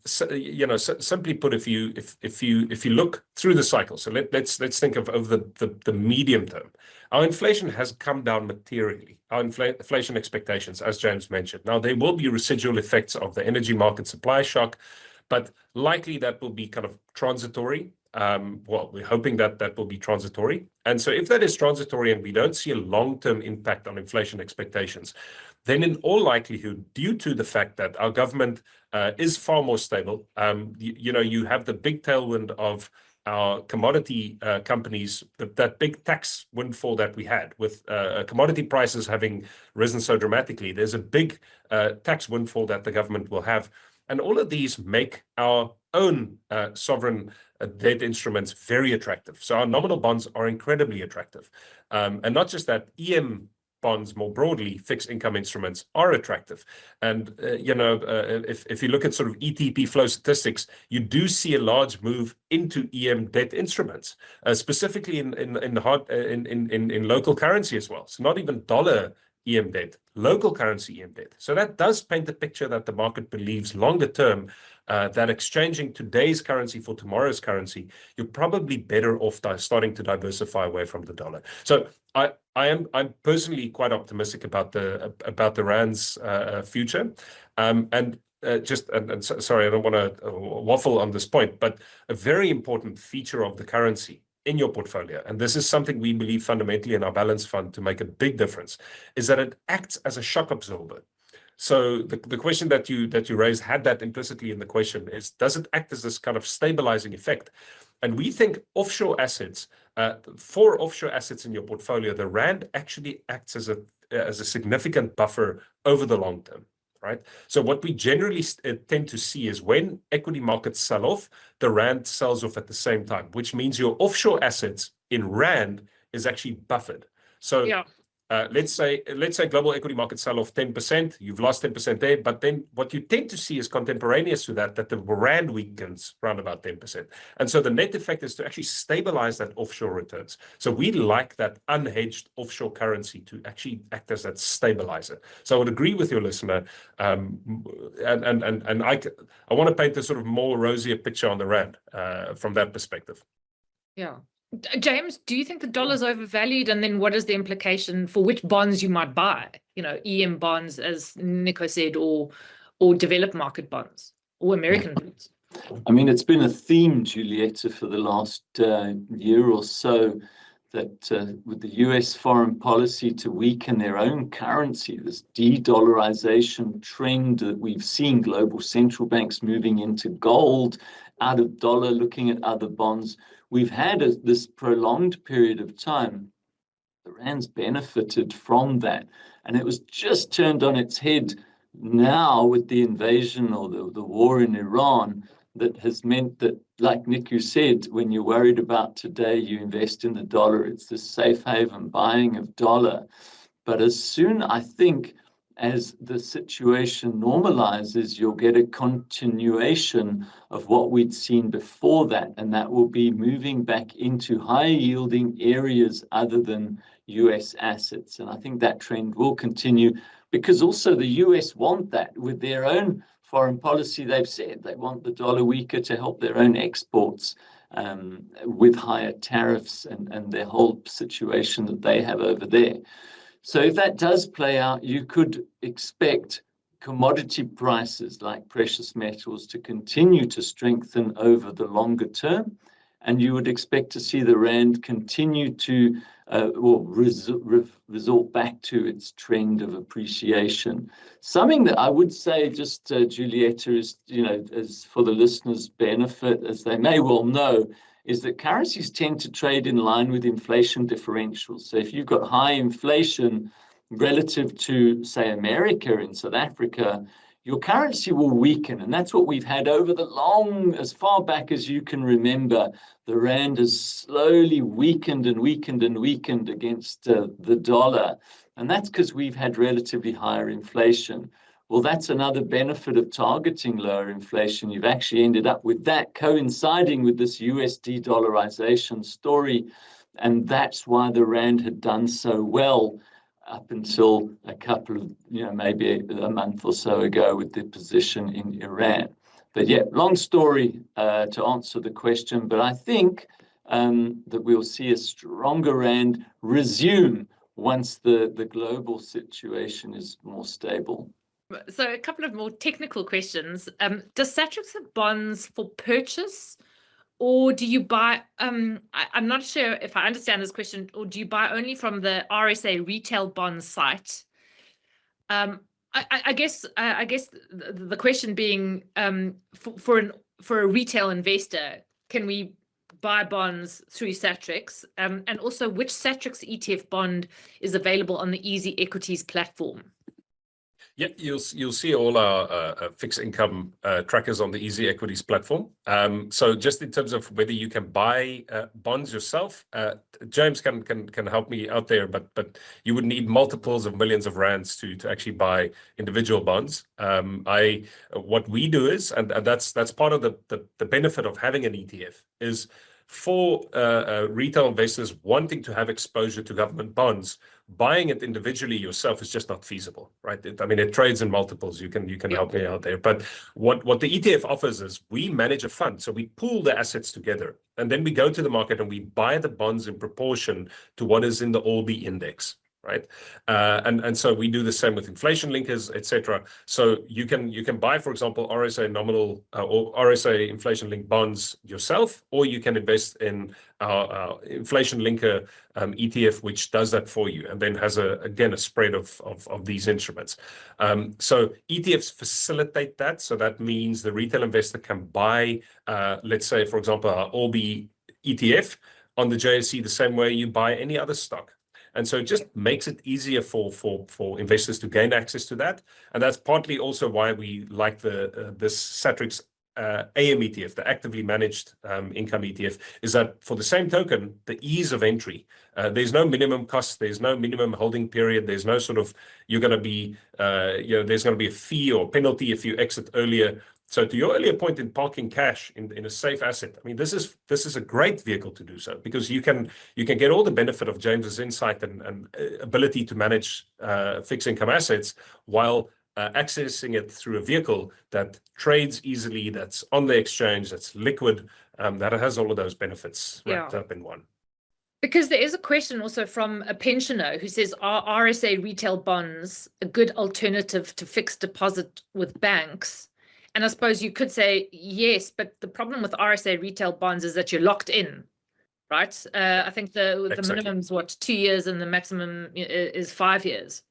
Simply put, if you look through the cycle, so let's think of over the medium term, our inflation has come down materially. Our inflation expectations, as James mentioned. Now there will be residual effects of the energy market supply shock, but likely that will be kind of transitory. We're hoping that will be transitory. And so if that is transitory and we don't see a long-term impact on inflation expectations, then in all likelihood, due to the fact that our government is far more stable, you have the big tailwind of our commodity companies, that big tax windfall that we had with commodity prices having risen so dramatically. There's a big tax windfall that the government will have. And all of these make our own sovereign debt instruments very attractive. So our nominal bonds are incredibly attractive. And not just that, EM bonds more broadly, fixed income instruments are attractive. And, if you look at sort of ETP flow statistics, you do see a large move into EM debt instruments, specifically in local currency as well. So not even dollar EM debt, local currency EM debt. So that does paint the picture that the market believes longer term that exchanging today's currency for tomorrow's currency, you're probably better off starting to diversify away from the dollar. So I'm personally quite optimistic about the rand's future. Sorry, I don't want to waffle on this point, but a very important feature of the currency in your portfolio, and this is something we believe fundamentally in our balance fund to make a big difference, is that it acts as a shock absorber. So the question that you raised had that implicitly in the question is, does it act as this kind of stabilizing effect? And we think offshore assets, for offshore assets in your portfolio, the rand actually acts as a significant buffer over the long term, right? So what we generally tend to see is when equity markets sell off, the rand sells off at the same time, which means your offshore assets in rand is actually buffered. So Yeah. let's say global equity markets sell off 10%, you've lost 10% there, but then what you tend to see is contemporaneous to that the rand weakens around about 10%. And so the net effect is to actually stabilize that offshore returns. So we like that unhedged offshore currency to actually act as that stabilizer. So I would agree with your listener, and I want to paint a sort of more rosier picture on the rand from that perspective. Yeah. James, do you think the dollar's overvalued? And then what is the implication for which bonds you might buy? You know, EM bonds, as Nico said, or developed market bonds or American bonds? I mean, it's been a theme, Giulietta, for the last year or so, that with the US foreign policy to weaken their own currency, this de-dollarization trend that we've seen, global central banks moving into gold, out of dollar, looking at other bonds, we've had this prolonged period of time. The rand's benefited from that, and it was just turned on its head now with the invasion or the war in Iran, that has meant that, like Nico said, when you're worried about today, you invest in the dollar. It's the safe haven buying of dollar. But as soon, I think, as the situation normalizes, you'll get a continuation of what we'd seen before that, and that will be moving back into high-yielding areas other than US assets. And I think that trend will continue, because also the US want that with their own foreign policy. They've said they want the dollar weaker to help their own exports with higher tariffs and their whole situation that they have over there. So if that does play out, you could expect commodity prices like precious metals to continue to strengthen over the longer term. And you would expect to see the rand continue to resort back to its trend of appreciation. Something that I would say, just Giulietta, is, you know, as for the listeners' benefit, as they may well know, is that currencies tend to trade in line with inflation differentials. So if you've got high inflation relative to, say, America and South Africa, your currency will weaken. And that's what we've had over the long, as far back as you can remember. The rand has slowly weakened and weakened and weakened against the dollar. And that's because we've had relatively higher inflation. Well, that's another benefit of targeting lower inflation. You've actually ended up with that coinciding with this US de-dollarization story. And that's why the rand had done so well up until a couple of, maybe a month or so ago with the position in Iran. But yeah, long story to answer the question, but I think that we'll see a stronger rand resume once the global situation is more stable. So a couple of more technical questions. Does Satrix have bonds for purchase, or do you buy, I'm not sure if I understand this question, or do you buy only from the RSA retail bond site? I guess the question being, for a retail investor, can we buy bonds through Satrix? And also, which Satrix ETF bond is available on the Easy Equities platform? Yeah, you'll see all our fixed income trackers on the Easy Equities platform. So just in terms of whether you can buy bonds yourself, James can help me out there, but you would need multiples of millions of rands to actually buy individual bonds. What we do is, and that's part of the benefit of having an ETF, is for retail investors wanting to have exposure to government bonds, buying it individually yourself is just not feasible, right? I mean, it trades in multiples. You can help me out there. But what the ETF offers is we manage a fund. So we pool the assets together, and then we go to the market and we buy the bonds in proportion to what is in the AllB index. Right, and so we do the same with inflation linkers, etc. So you can buy, for example, RSA nominal or RSA inflation linked bonds yourself, or you can invest in our inflation linker ETF, which does that for you, and then has again a spread of these instruments. So ETFs facilitate that. So that means the retail investor can buy, let's say, for example, our AllB ETF on the JSE the same way you buy any other stock. And so it just makes it easier for investors to gain access to that. And that's partly also why we like this Satrix AM ETF, the actively managed income ETF, is that for the same token, the ease of entry, there's no minimum cost, there's no minimum holding period, there's no sort of, you're going to be, there's going to be a fee or penalty if you exit earlier. So to your earlier point in parking cash in a safe asset, I mean, this is a great vehicle to do so, because you can get all the benefit of James's insight and ability to manage fixed income assets while accessing it through a vehicle that trades easily, that's on the exchange, that's liquid, that has all of those benefits wrapped up in one. Because there is a question also from a pensioner who says, are RSA retail bonds a good alternative to fixed deposit with banks? And I suppose you could say yes, but the problem with RSA retail bonds is that you're locked in, right? I think the minimum is what, 2 years, and the maximum is 5 years.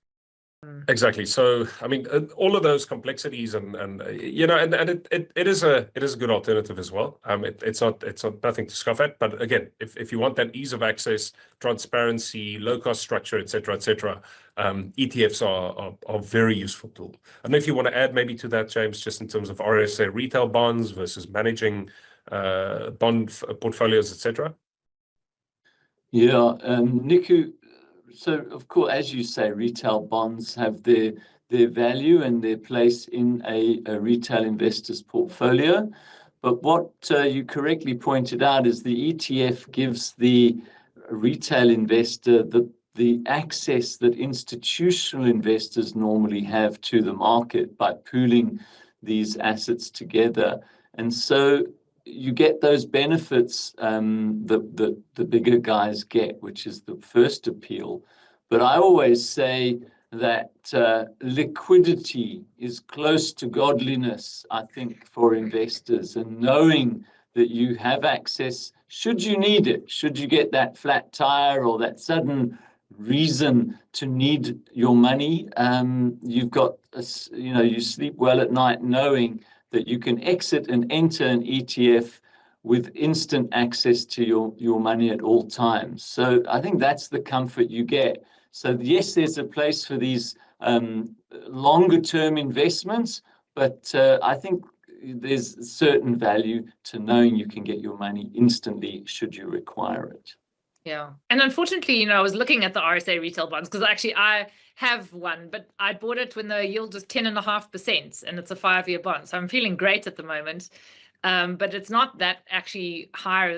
Exactly. So, I mean, all of those complexities and you know, and it is a good alternative as well. It's not nothing to scoff at. But again, if you want that ease of access, transparency, low cost structure, etc., ETFs are a very useful tool. I don't know if you want to add maybe to that, James, just in terms of RSA retail bonds versus managing bond portfolios, etc. Yeah, Nico. So, of course, as you say, retail bonds have their value and their place in a retail investor's portfolio. But what you correctly pointed out is the ETF gives the retail investor the access that institutional investors normally have to the market by pooling these assets together. And so you get those benefits that the bigger guys get, which is the first appeal. But I always say that liquidity is close to godliness, I think, for investors, and knowing that you have access, should you need it, should you get that flat tire or that sudden reason to need your money, you've got, you sleep well at night knowing that you can exit and enter an ETF with instant access to your money at all times. So I think that's the comfort you get. So yes, there's a place for these longer term investments, but I think there's certain value to knowing you can get your money instantly should you require it. Yeah. And unfortunately, I was looking at the RSA retail bonds because actually I have one, but I bought it when the yield was 10.5% and it's a 5-year bond. So I'm feeling great at the moment. But it's not that actually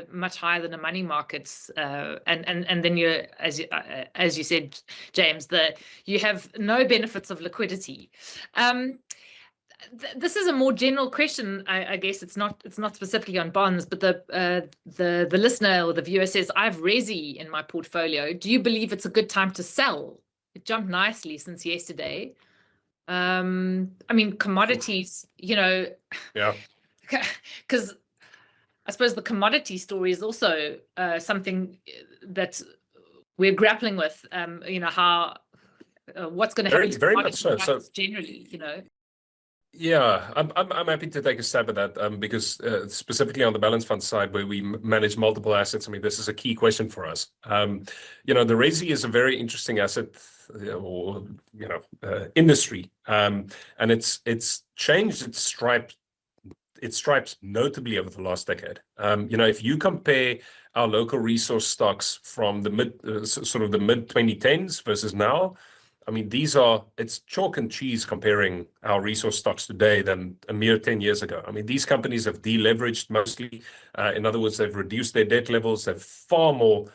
much higher than the money markets. And then you, as you said, James, you have no benefits of liquidity. This is a more general question. I guess it's not specifically on bonds, but the listener or the viewer says, I have Resi in my portfolio. Do you believe it's a good time to sell? It jumped nicely since yesterday. I mean, commodities, Yeah. Because I suppose the commodity story is also something that we're grappling with. How what's going to happen very much so. So generally, Yeah, I'm happy to take a stab at that because specifically on the balance fund side, where we manage multiple assets, I mean, this is a key question for us. The Resi is a very interesting asset or industry, and it's changed its stripes notably over the last decade. If you compare our local resource stocks from the mid 2010s versus now, I mean, it's chalk and cheese comparing our resource stocks today than a mere 10 years ago. I mean, these companies have deleveraged mostly. In other words, they've reduced their debt levels. They're far more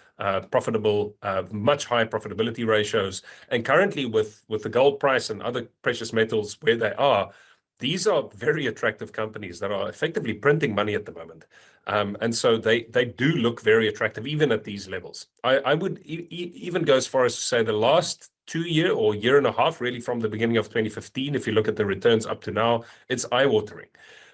profitable, much higher profitability ratios. And currently with the gold price and other precious metals where they are, these are very attractive companies that are effectively printing money at the moment. And so they do look very attractive even at these levels. I would even go as far as to say the last 2 year or year and a half, really from the beginning of 2015, if you look at the returns up to now, it's eye-watering.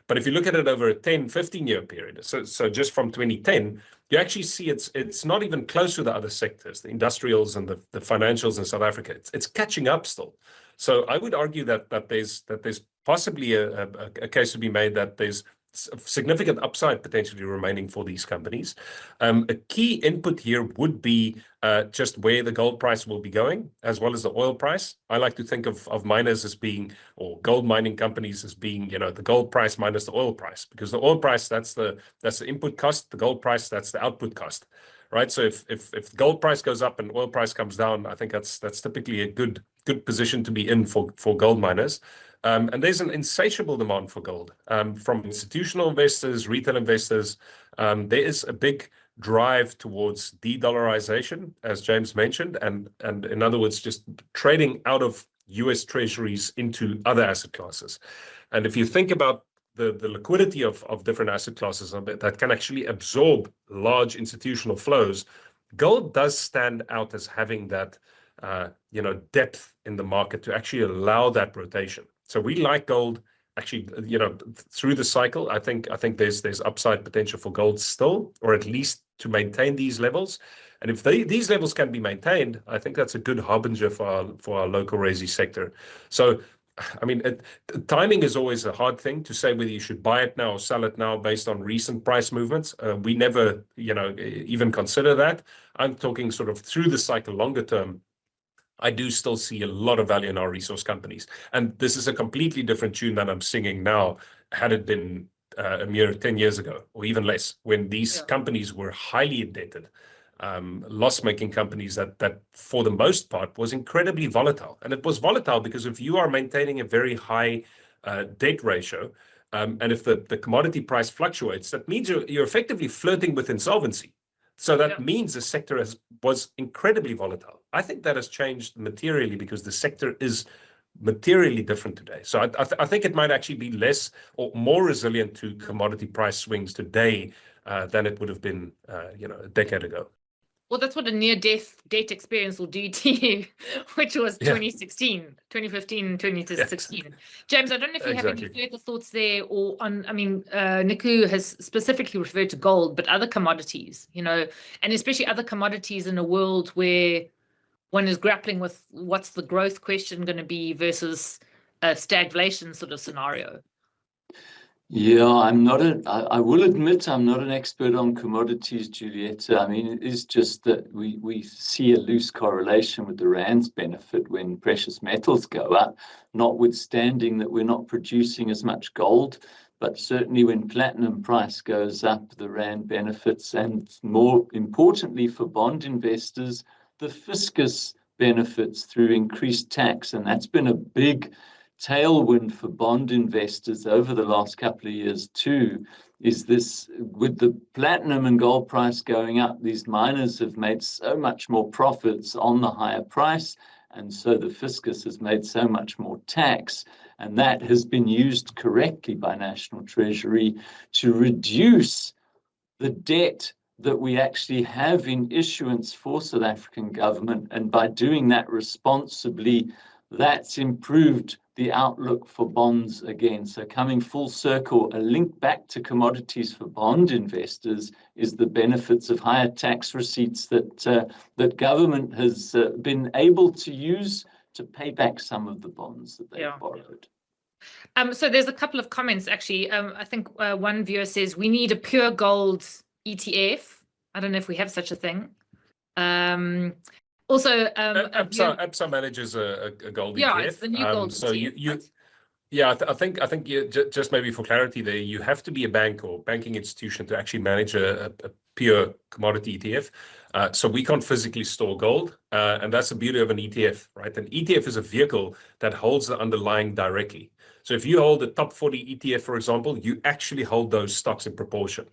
But if you look at it over a 10, 15-year period, so just from 2010, you actually see it's not even close to the other sectors, the industrials and the financials in South Africa. It's catching up still. So I would argue that there's possibly a case to be made that there's significant upside potentially remaining for these companies. A key input here would be just where the gold price will be going, as well as the oil price. I like to think of miners as being, or gold mining companies as being, the gold price minus the oil price, because the oil price, that's the input cost, the gold price, that's the output cost, right? So if the gold price goes up and oil price comes down, I think that's typically a good position to be in for gold miners. And there's an insatiable demand for gold from institutional investors, retail investors. There is a big drive towards de-dollarization, as James mentioned, and in other words, just trading out of US treasuries into other asset classes. And if you think about the liquidity of different asset classes that can actually absorb large institutional flows, gold does stand out as having that depth in the market to actually allow that rotation. So we like gold actually, through the cycle. I think there's upside potential for gold still, or at least to maintain these levels. And if these levels can be maintained, I think that's a good harbinger for our local resi sector. So, I mean, timing is always a hard thing to say whether you should buy it now or sell it now based on recent price movements. We never, even consider that. I'm talking sort of through the cycle, longer term. I do still see a lot of value in our resource companies. And this is a completely different tune than I'm singing now, had it been a mere 10 years ago, or even less, when these companies were highly indebted, loss-making companies that for the most part was incredibly volatile. And it was volatile because if you are maintaining a very high debt ratio, and if the commodity price fluctuates, that means you're effectively flirting with insolvency. So that means the sector was incredibly volatile. I think that has changed materially because the sector is materially different today. So I think it might actually be less or more resilient to commodity price swings today than it would have been, a decade ago. Well, that's what a near-death debt experience will do to you, which was 2016, 2015, 2016. Yes. James, I don't know if you have any further thoughts there, or on, I mean, Nico has specifically referred to gold, but other commodities, and especially other commodities in a world where one is grappling with what's the growth question going to be versus a stagflation sort of scenario. Yeah, I will admit I'm not an expert on commodities, Giulietta. I mean, it is just that we see a loose correlation with the rand's benefit when precious metals go up, notwithstanding that we're not producing as much gold. But certainly when platinum price goes up, the rand benefits, and more importantly for bond investors, the fiscus benefits through increased tax. And that's been a big tailwind for bond investors over the last couple of years too, is this, with the platinum and gold price going up, these miners have made so much more profits on the higher price, and so the fiscus has made so much more tax, and that has been used correctly by National Treasury to reduce the debt that we actually have in issuance for South African government, and by doing that responsibly, that's improved the outlook for bonds again. So coming full circle, a link back to commodities for bond investors is the benefits of higher tax receipts that government has been able to use to pay back some of the bonds that they've borrowed. So there's a couple of comments, actually. I think one viewer says, we need a pure gold ETF. I don't know if we have such a thing. Also, Absa manages a gold ETF. Yeah, it's the new gold so ETF. I think you, just maybe for clarity there, you have to be a bank or banking institution to actually manage a pure commodity ETF. So we can't physically store gold, and that's the beauty of an ETF, right? An ETF is a vehicle that holds the underlying directly. So if you hold the top 40 ETF, for example, you actually hold those stocks in proportion.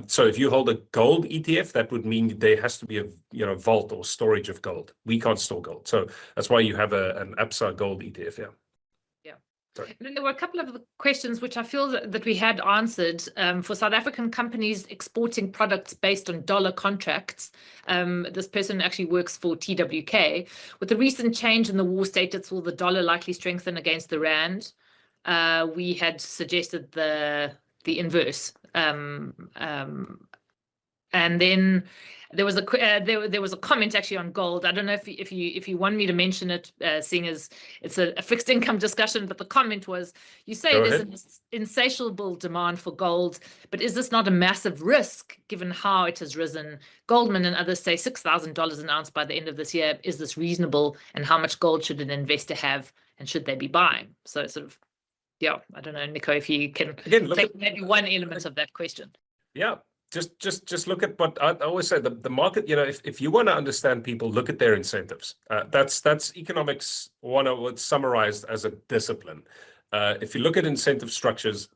So if you hold a gold ETF, that would mean there has to be a vault or storage of gold. We can't store gold. So that's why you have an Absa gold ETF, And then there were a couple of questions which I feel that we had answered. For South African companies exporting products based on dollar contracts, this person actually works for TWK. With the recent change in the war status, will the dollar likely strengthen against the rand? We had suggested the inverse. And then there was a comment actually on gold. I don't know if you want me to mention it, seeing as it's a fixed income discussion. But the comment was, you say there's an insatiable demand for gold, but is this not a massive risk given how it has risen? Goldman and others say $6,000 an ounce by the end of this year. Is this reasonable? And how much gold should an investor have? And should they be buying? So sort of, yeah, I don't know, Nico, if you can take maybe one element of that question. Yeah. Just look at what I always say, the market, if you want to understand people, look at their incentives. That's economics 101 summarized as a discipline. If you look at incentive structures,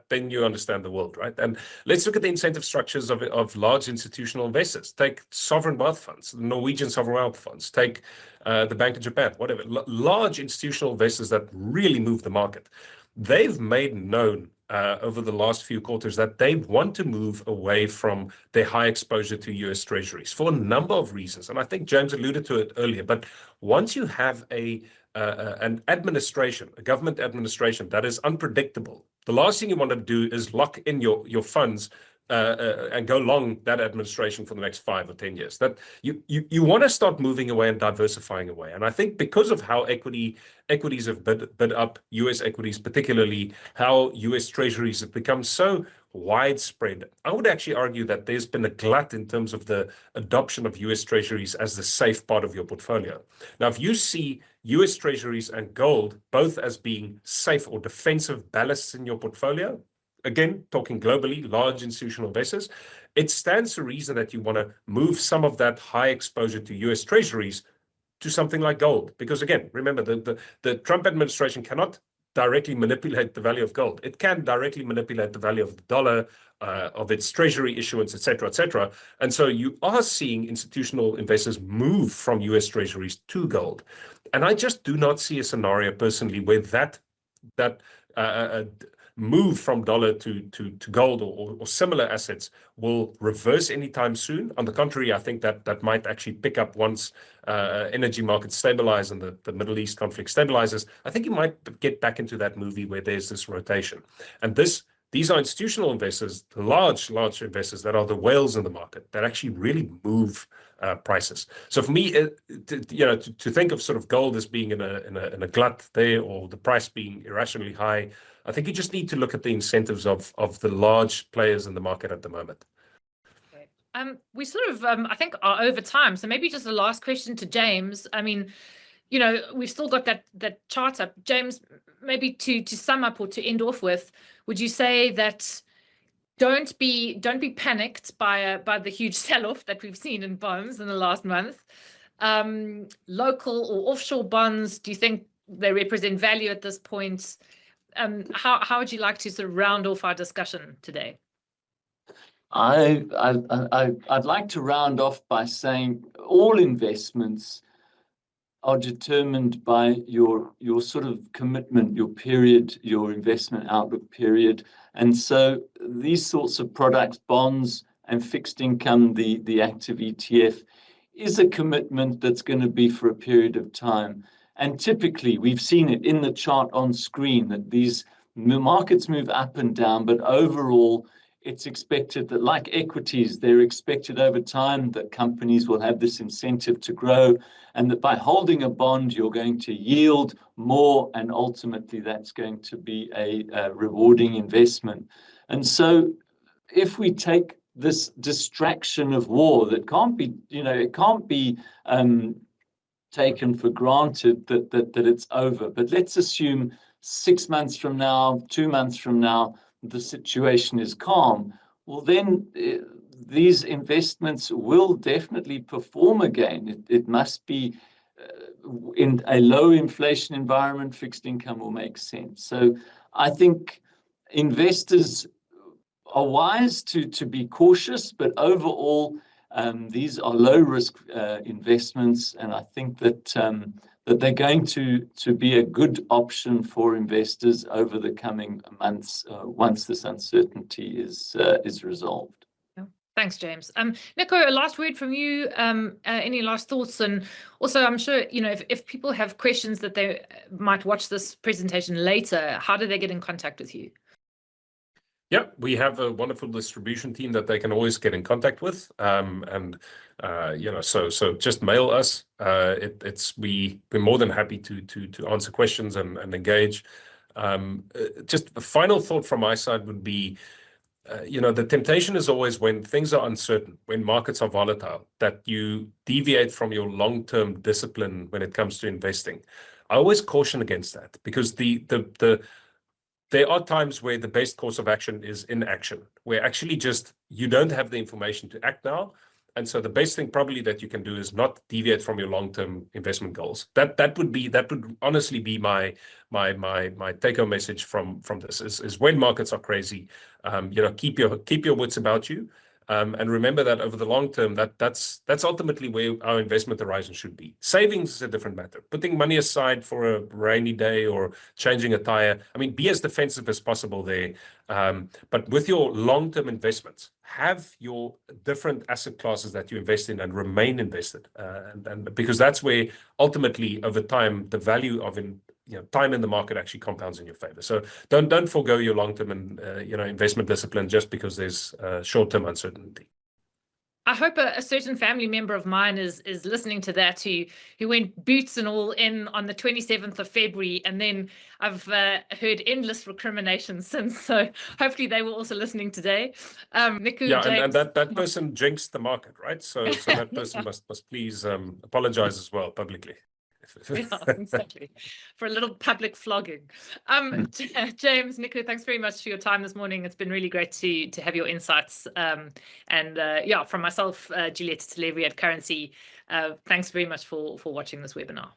then you understand the world, right? And let's look at the incentive structures of large institutional investors. Take sovereign wealth funds, the Norwegian sovereign wealth funds, take the Bank of Japan, whatever. Large institutional investors that really move the market. They've made known over the last few quarters that they want to move away from their high exposure to US Treasuries for a number of reasons. And I think James alluded to it earlier, but once you have an administration, a government administration that is unpredictable, the last thing you want to do is lock in your funds and go long that administration for the next 5 or 10 years. That you want to start moving away and diversifying away. And I think because of how equities have bid up, US equities, particularly how US Treasuries have become so widespread, I would actually argue that there's been a glut in terms of the adoption of US Treasuries as the safe part of your portfolio. Now, if you see US Treasuries and gold both as being safe or defensive ballasts in your portfolio, again, talking globally, large institutional investors, it stands to reason that you want to move some of that high exposure to US Treasuries to something like gold. Because again, remember, the Trump administration cannot directly manipulate the value of gold. It can directly manipulate the value of the dollar, of its treasury issuance, et cetera, et cetera. And so you are seeing institutional investors move from US Treasuries to gold. And I just do not see a scenario personally where that move from dollar to gold or similar assets will reverse anytime soon. On the contrary, I think that might actually pick up once energy markets stabilize and the Middle East conflict stabilizes. I think you might get back into that movie where there's this rotation. And these are institutional investors, large investors that are the whales in the market that actually really move prices. So for me, to think of sort of gold as being in a glut there or the price being irrationally high, I think you just need to look at the incentives of the large players in the market at the moment. Okay. We sort of, I think, are over time. So maybe just a last question to James. I mean, we've still got that chart up. James, maybe to sum up or to end off with, would you say that don't be panicked by the huge sell-off that we've seen in bonds in the last month? Local or offshore bonds, do you think they represent value at this point? How would you like to sort of round off our discussion today? I'd like to round off by saying all investments are determined by your sort of commitment, your period, your investment outlook period. And so these sorts of products, bonds and fixed income, the active ETF, is a commitment that's going to be for a period of time. And typically, we've seen it in the chart on screen that these markets move up and down, but overall, it's expected that, like equities, they're expected over time that companies will have this incentive to grow, and that by holding a bond, you're going to yield more, and ultimately that's going to be a rewarding investment. And so if we take this distraction of war that can't be, it can't be taken for granted that it's over. But let's assume 6 months from now, 2 months from now, the situation is calm. Well, then these investments will definitely perform again. It must be in a low inflation environment, fixed income will make sense. So I think investors are wise to be cautious, but overall, these are low risk investments, and I think that they're going to be a good option for investors over the coming months once this uncertainty is resolved. Thanks, James. Nico, a last word from you. Any last thoughts? And also, I'm sure if people have questions that they might watch this presentation later, how do they get in contact with you? Yeah, we have a wonderful distribution team that they can always get in contact with, so just mail us. We're more than happy to answer questions and engage. Just a final thought from my side would be, the temptation is always when things are uncertain, when markets are volatile, that you deviate from your long-term discipline when it comes to investing. I always caution against that, because there are times where the best course of action is inaction, where actually just you don't have the information to act now. And so the best thing probably that you can do is not deviate from your long-term investment goals. That would honestly be my take-home message from this is when markets are crazy, keep your wits about you. And remember that over the long term, that's ultimately where our investment horizon should be. Savings is a different matter. Putting money aside for a rainy day or changing a tire. I mean, be as defensive as possible there. But with your long-term investments, have your different asset classes that you invest in and remain invested. And because that's where ultimately over time, the value of time in the market actually compounds in your favor. So don't forego your long-term and investment discipline just because there's short-term uncertainty. I hope a certain family member of mine is listening to that, who went boots and all in on the 27th of February, and then I've heard endless recriminations since. So hopefully they were also listening today. Nico, yeah, James. and that person jinxed the market, right? So that person must please apologize as well publicly. Yeah, exactly. For a little public flogging. James, Nico, thanks very much for your time this morning. It's been really great to have your insights. From myself, Giulietta Talevi at Currency, thanks very much for watching this webinar.